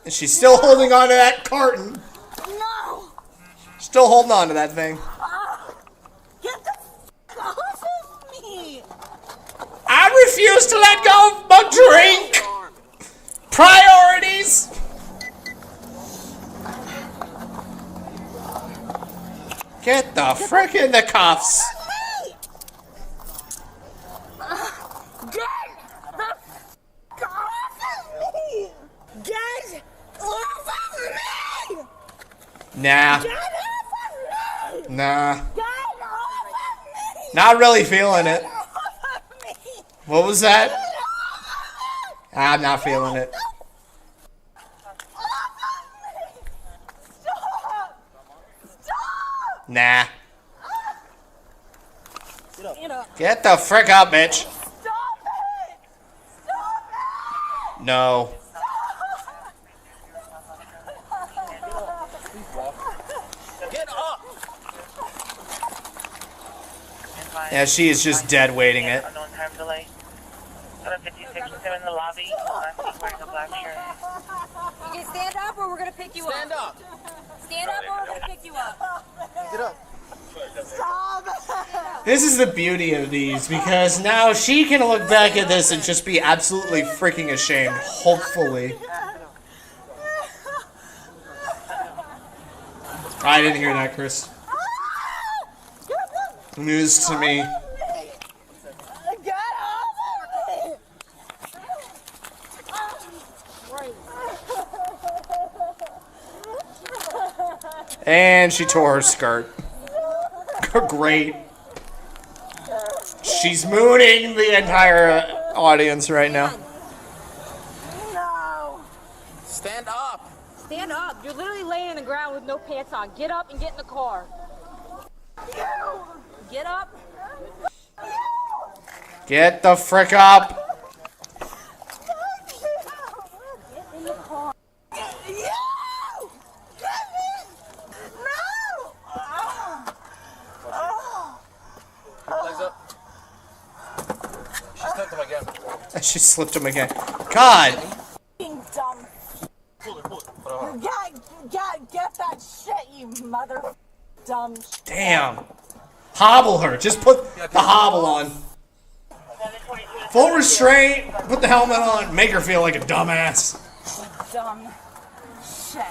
And she's still holding on to that carton. No! Still holding on to that thing. Get the f off of me! I refuse to let go of my drink. Priorities. Get the frick in the cuffs. Get the f off of me! Get off of me! Nah. Get off of me! Nah. Get off of me! Not really feeling it. What was that? I'm not feeling it. Stop! Stop! Nah. Get up. Get the frick up, bitch. Stop it! Stop it! No. Get up! Yeah, she is just dead waiting it. Unknown time delay. 7:56 in the lobby. Wearing a black shirt. You can stand up or we're going to pick you up. Stand up! Stand up or we're going to pick you up. Get up! Stop it! This is the beauty of these, because now she can look back at this and just be absolutely freaking ashamed, hopefully. I didn't hear that, Chris. News to me. Get off of me! And she tore her skirt. Great. She's mooning the entire audience right now. No! Stand up. Stand up. You're literally laying on the ground with no pants on. Get up and get in the car. Get up. Get the frick up. Get in the car. Legs up. She slipped him again. She slipped him again. God. Being dumb. Get that shit, you mother dumb shit. Damn. Hobble her. Just put the hobble on. Full restraint. Put the helmet on. Make her feel like a dumbass. Dumb shit.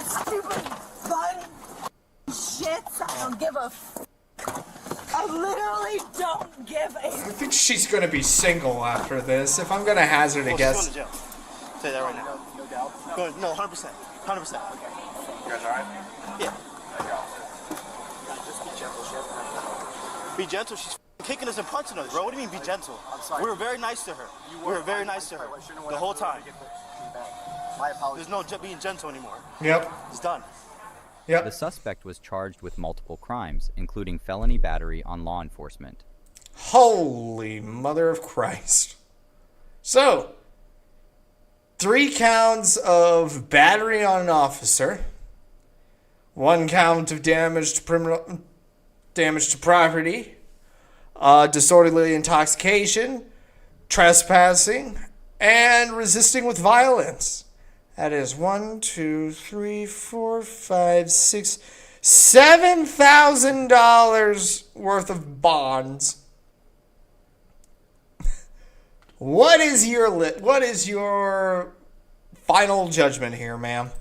Stupid fun shit. I don't give a f. I literally don't give a I think she's gonna be single after this. If I'm gonna hazard a guess. She's going to jail. Say that right now. No doubt. No, 100%. 100%. Okay. You guys alright? Yeah. Just be gentle. Be gentle. She's kicking us and punching us, bro. What do you mean be gentle? I'm sorry. We were very nice to her. We were very nice to her the whole time. My apologies. There's no being gentle anymore. Yep. It's done. Yep. The suspect was charged with multiple crimes, including felony battery on law enforcement. Holy mother of Christ. So, 3 counts of battery on an officer, 1 count of damage to property, disorderly intoxication, trespassing, and resisting with violence. That is $7,000 worth of bonds. What is your final judgment here, ma'am?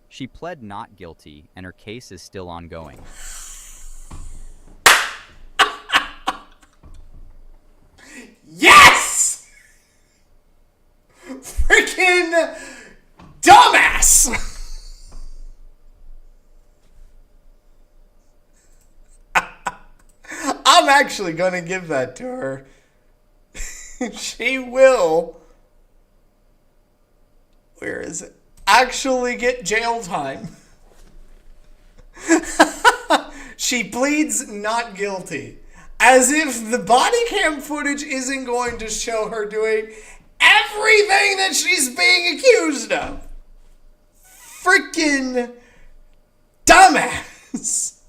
She pled not guilty, and her case is still ongoing. Yes! Freaking dumbass! I'm I'm actually gonna give that to her. She will. Where is it? Actually get jail time. She pleads not guilty. As if the body cam footage isn't going to show her doing everything that she's being accused of. Freaking dumbass.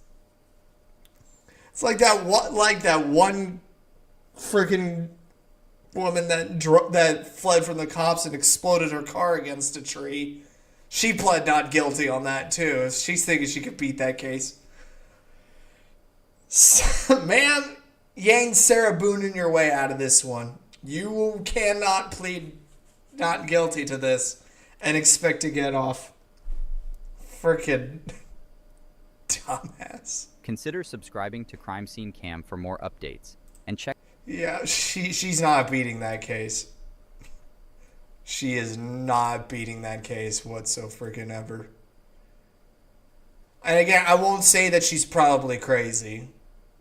It's like that one freaking woman that fled from the cops and exploded her car against a tree. She pled not guilty on that too. She's thinking she could beat that case. Ma'am, you ain't Sarah Booning your way out of this one. You cannot plead not guilty to this and expect to get off. Freaking dumbass. Consider subscribing to Crime Scene Cam for more updates and check. Yeah, she's not beating that case. She is not beating that case whatsoever. And again, I won't say that she's probably crazy.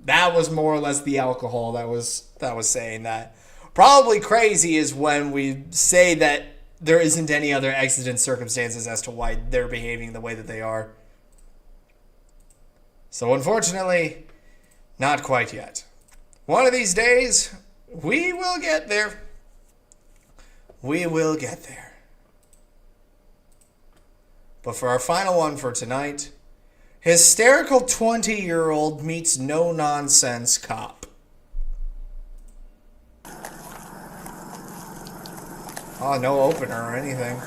That was more or less the alcohol that was saying that. Probably crazy is when we say that there isn't any other exigent circumstances as to why they're behaving the way that they are. So unfortunately, not quite yet. One of these days, we will get there. We will get there. But for our final one for tonight, hysterical 20-year-old meets no-nonsense cop. Oh, no opener or anything.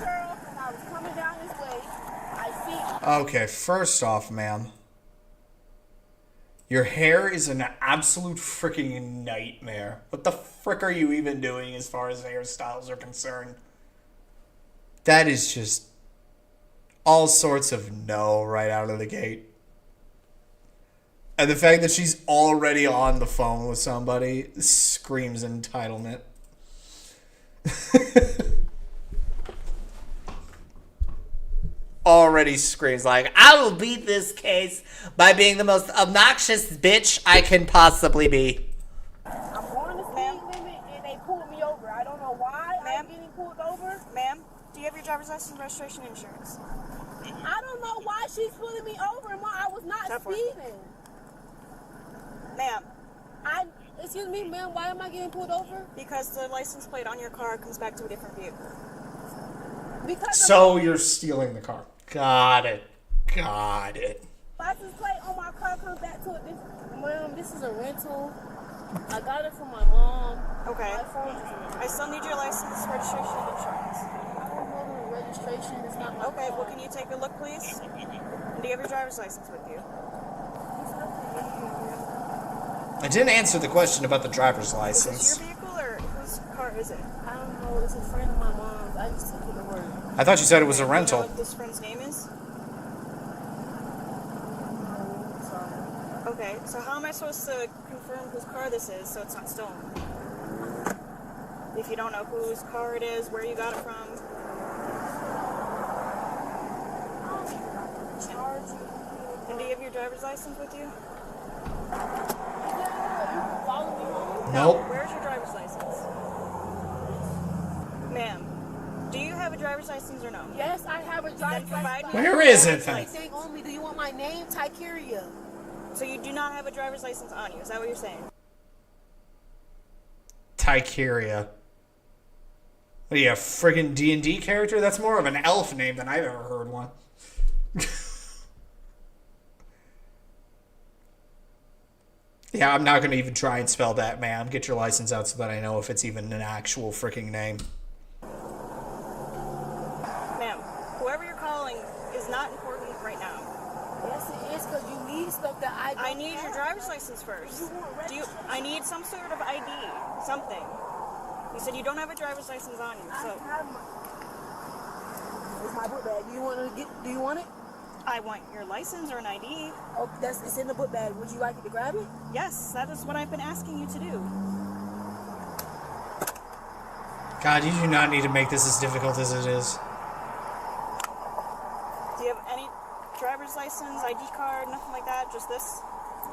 Okay, first off, ma'am. Your hair is an absolute freaking nightmare. What the frick are you even doing as far as hairstyles are concerned? That is just all sorts of no right out of the gate. And the fact that she's already on the phone with somebody screams entitlement. Already screams like, I will beat this case by being the most obnoxious bitch I can possibly be. I'm on the speed limit and they pulled me over. I don't know why I'm getting pulled over. Ma'am, do you have your driver's license, registration, and insurance? I don't know why she's pulling me over and why I was not speeding. Ma'am. Excuse me, ma'am, why am I getting pulled over? Because the license plate on your car comes back to a different vehicle. So you're stealing the car. Got it. License plate on my car comes back to it. Ma'am, this is a rental. I got it from my mom. Okay. I still need your license, registration, and insurance. I don't know the registration. It's not my Okay, car. well, can you take a look, please? And do you have your driver's license with you? I didn't answer the question about the driver's Is license. this your vehicle or whose car is it? I don't know. It's a friend of my mom's. I just took it to work. I thought you said it was a Do you know rental. what this friend's name is? Okay, so how am I supposed to confirm whose car this is so it's not stolen? If you don't know whose car it is, where you got it from. And do you have your driver's license with you? Nope. Where's your driver's license? Ma'am, do you have a driver's license or no? Yes, I have a driver's license. Where is it then? Anything on me? Do you want my name? Tykeria. So you do not have a driver's license on you, is that what you're saying? Tykeria. What are you, a friggin' D&D character? That's more of an elf name than I've ever heard one. Yeah, I'm not going to even try and spell that, ma'am. Get your license out so that I know if it's even an actual freaking name. Ma'am, whoever you're calling is not important right now. Yes, it is, because you need stuff that I don't I need your have. driver's license first. I need some sort of ID, something. You said you don't have a driver's license on you, so. It's my book bag. Do you want it? I want your license or an ID. Oh, it's in the book bag. Would you like it to grab it? Yes, that is what I've been asking you to do. God, you do not need to make this as difficult as it is. Do you have any driver's license, ID card, nothing like that? Just this?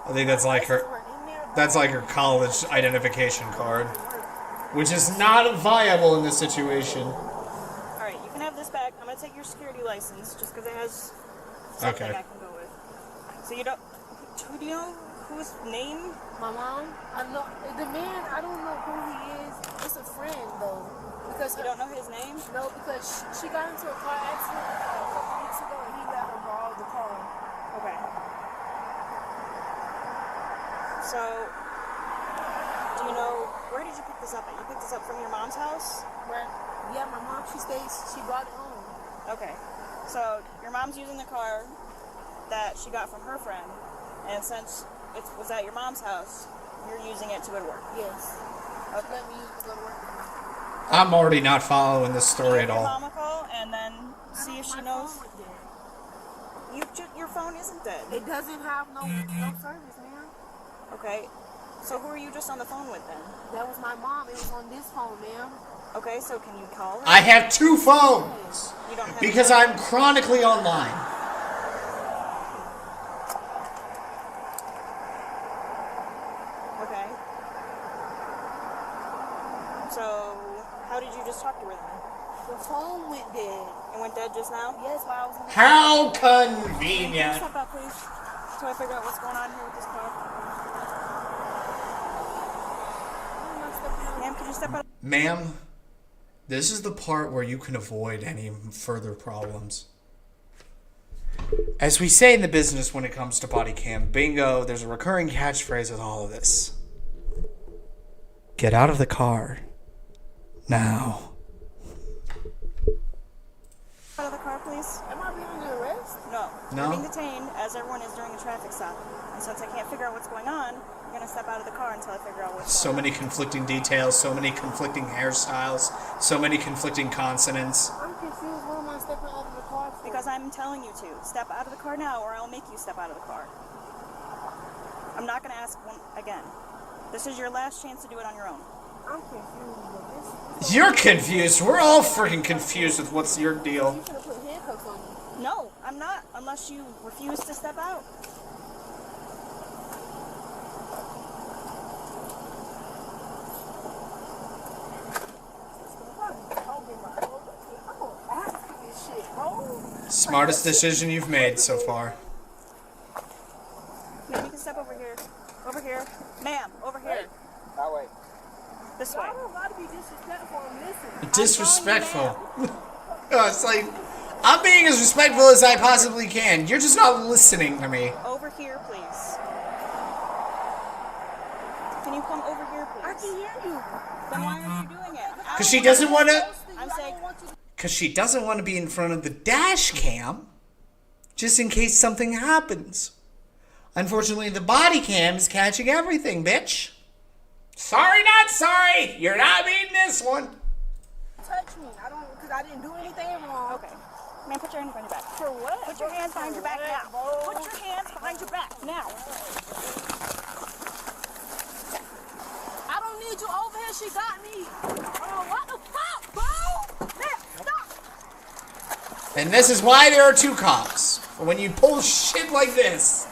I think that's like her. In there, That's like her college identification card, which is not viable in this situation. Alright, you can have this back. I'm gonna take your security license just because it has something I can go with. So you don't. Who do you know whose name? My mom? I know the man. I don't know who he is. It's a friend though. Because you don't know his name? No, because she got into a car accident a couple weeks ago and he let her borrow the car. Okay. So, do you know, where did you pick this up at? You picked this up from your mom's house? Where? Yeah, my mom, she brought it home. Okay. So, your mom's using the car that she got from her friend, and since it was at your mom's house, you're using it to go to work? Yes. Okay. Let me use it to go to work. I'm already not following this story at Give all. your mom a call, and then see if she knows. Your phone isn't dead. It doesn't have no service, man. Okay. So who are you just on the phone with then? That was my mom. It was on this phone, ma'am. Okay, so can you call her? I have 2 phones You don't have because I'm chronically online. Okay. So how did you just talk to her then? The phone went dead. It went dead just now? Yes, while I was in the How Can you convenient. step out, please? So I figure out what's going on here with this car. Ma'am, could you step out? Ma'am, this is the part where you can avoid any further problems. As we say in the business when it comes to body cam bingo, there's a recurring catchphrase with all of this. Get out of the car. Now. Out of the car, please. Am I being under arrest? No. No? You're being detained, as everyone is during a traffic stop. And since I can't figure out what's going on, you're going to step out of the car until I figure out what's So going on. many conflicting details, so many conflicting hairstyles, so many conflicting consonants. I'm confused. What am I stepping out of the car for? Because I'm telling you to. Step out of the car now, or I'll make you step out of the car. I'm not going to ask one again. This is your last chance to do it on your own. I'm confused. You're confused. We're all freaking confused with what's your deal. You should have put handcuffs on me. No, I'm not, unless you refuse to step out. Smartest decision you've made so far. Ma'am, you can step over here. Over here. Ma'am, over here. That way. This way. I don't got to be disrespectful and listen. Disrespectful. Oh, it's like, I'm being as respectful as I possibly can. You're just not listening to me. Over here, please. Can you come over here, please? I can hear you. Then why aren't you doing it? Because she doesn't want to... I'm saying... Because she doesn't want to be in front of the dash cam, just in case something happens. Unfortunately, the body cam is catching everything, bitch. Sorry, not sorry. You're not beating this one. Touch me. I don't, because I didn't do anything wrong. Okay. Man, put your hands behind your back. For what? Put your hands behind your back now. Put your hands behind your back now. I don't need you over here. She got me. Oh, what the fuck, bro? Man, stop. And this is why there are 2 cops. When you pull shit like this.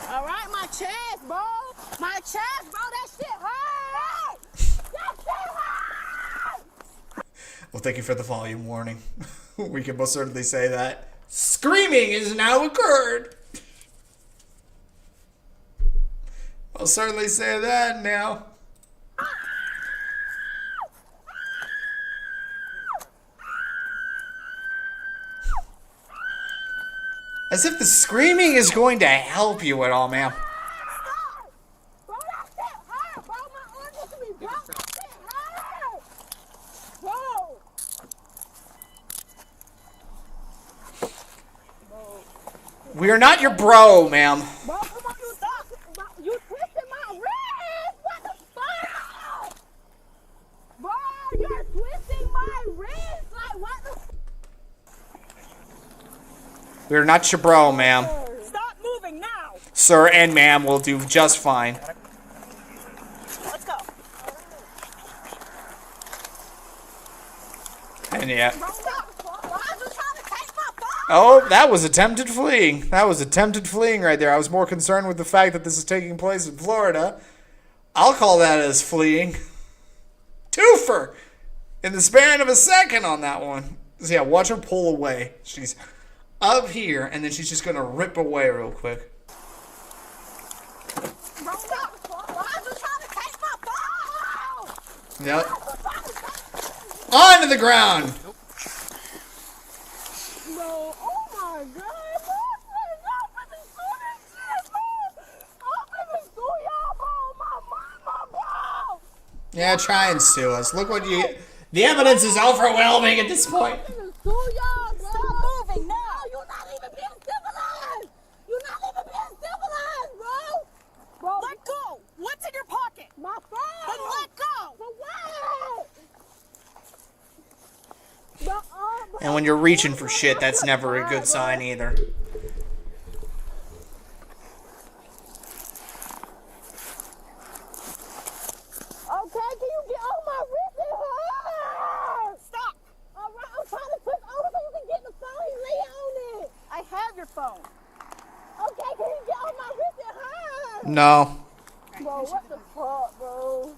All right, my chest, bro. My chest, bro. That shit hurt. That shit hurt. Well, thank you for the volume warning. We can most certainly say that. Screaming has now occurred. I'll certainly say that now. As if the screaming is going to help you at all, ma'am. Bro, that shit hurt, bro. My arm used to be broke. That shit hurt. Bro. We are not your bro, ma'am. Bro, come on, you stop. You twisted my wrist. What the fuck? Bro, you're twisting my wrist. Like, what the We are not your bro, ma'am. Stop moving now. Sir and ma'am will do just fine. Let's go. And yeah. Bro, stop. Why are you trying to take my phone? Oh, that was attempted fleeing. That was attempted fleeing right there. I was more concerned with the fact that this is taking place in Florida. I'll call that as fleeing. Twofer! In the span of a second on that one. So yeah, watch her pull away. She's up here, and then she's just going to rip away real quick. Yep. Onto the ground! Bro, oh my God, bro. Yeah, try and sue us. Look what you... The evidence is overwhelming at this point. Stop moving now. You're not even being civilized. You're not even being civilized, bro. Let go. What's in your pocket? My phone. Then let go. For what? And when you're reaching for shit, that's never a good sign either. Okay, can you get on my wrist? It hurts. Stop. All right, I'm trying to push over so you can get the phone. He lay on it. I have your phone. Okay, can you get on my wrist? It hurts. No. Bro, what the fuck, bro?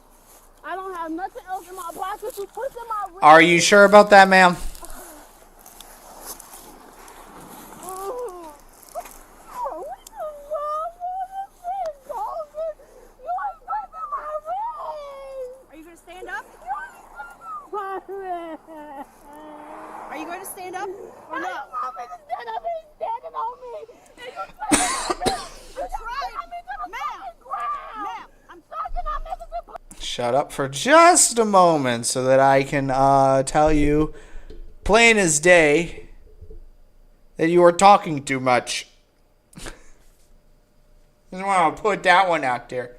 I don't have nothing else in my pocket. You pushing my wrist. Are you sure about that, ma'am? Are you going to stand up or no? I'm going to stand up. He's standing on me. Ma'am, I'm talking. I'm making the... Shut up for just a moment so that I can tell you, plain as day, that you are talking too much. Just want to put that one out there.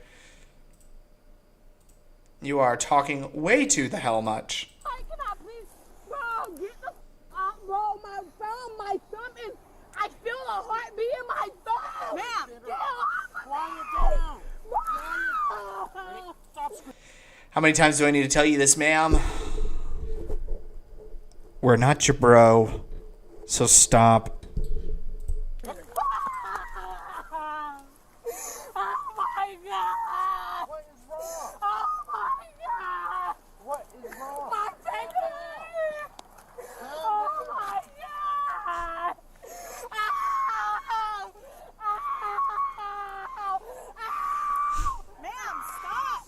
You are talking way too the hell much. Bro, get the bro, my thumb, I feel a heartbeat in my thumb. Ma'am, quiet down. Stop screaming. How many times do I need to tell you this, ma'am? We're not your bro, so stop. Oh my God. What is wrong? Oh my God. What is wrong? My finger. Oh my God. Ow. Ow. Ow. Ma'am, stop.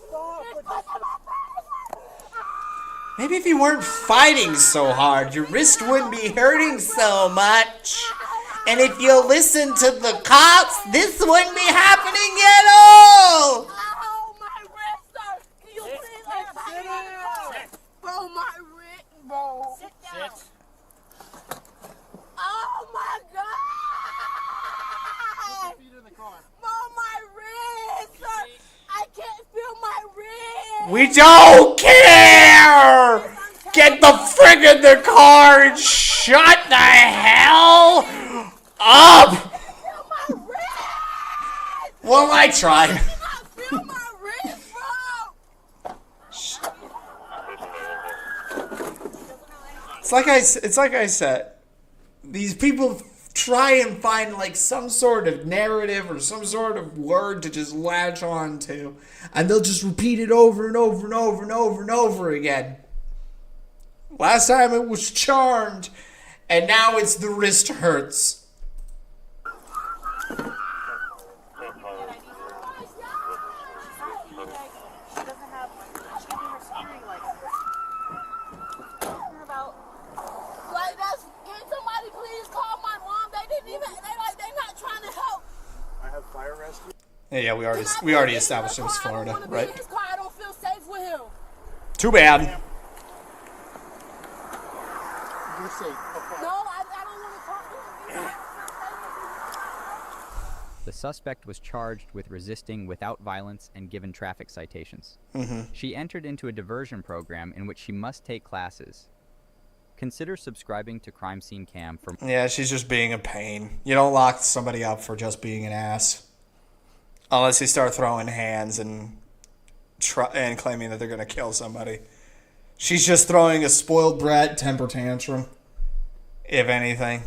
Maybe if you weren't fighting so hard, your wrist wouldn't be hurting so much. And if you listen to the cops, this wouldn't be happening at all. Oh, my wrist, sir. Can you please sit? Bro, my wrist, bro. Sit down. Sit. Oh, my God. Put your feet in the car. Bro, my wrist, sir. I can't feel my wrist. We don't care. Get the frick in the car and shut the hell up. Well, I tried. It's like I said. These people try and find like some sort of narrative or some sort of word to just latch on to, and they'll just repeat it over and over and over and over and over again. Last time it was charmed, and now it's the wrist hurts. Yeah, we already established it was Florida, right? I don't feel safe with him. Too bad. You're safe. No, I don't want to talk to him. The suspect was charged with resisting without violence and given traffic citations. Mhm. She entered into a diversion program in which she must take classes. Consider subscribing to Crime Scene Cam for... Yeah, she's just being a pain. You don't lock somebody up for just being an ass. Unless they start throwing hands and claiming that they're going to kill somebody. She's just throwing a spoiled brat temper tantrum, if anything.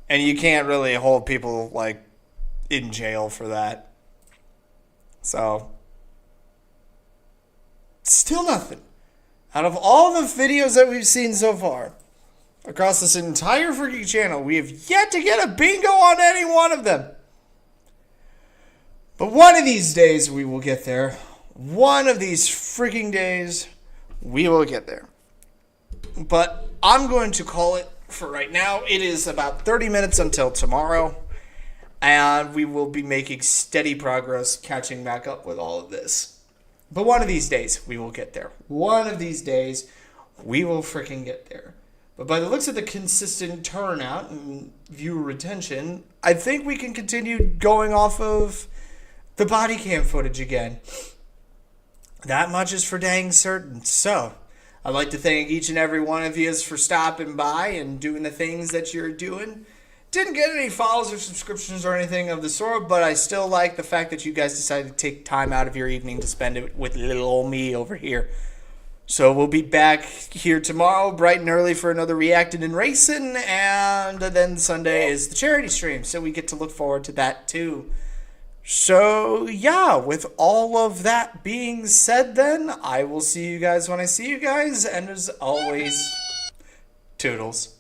And you can't really hold people, like, in jail for that. So, still nothing. Out of all the videos that we've seen so far, across this entire freaking channel, we have yet to get a bingo on any one of them. But one of these days, we will get there. One of these freaking days, we will get there. But I'm going to call it for right now. It is about 30 minutes until tomorrow. And we will be making steady progress catching back up with all of this. But one of these days, we will get there. One of these days, we will freaking get there. But by the looks of the consistent turnout and viewer retention, I think we can continue going off of the body cam footage again. That much is for dang certain. So, I'd like to thank each and every one of you for stopping by and doing the things that you're doing. Didn't get any follows or subscriptions or anything of the sort, but I still like the fact that you guys decided to take time out of your evening to spend it with little old me over here. So we'll be back here tomorrow, bright and early, for another Reacting and Racing, and then Sunday is the charity stream, so we get to look forward to that too. So, yeah, with all of that being said then, I will see you guys when I see you guys, and as always, toodles.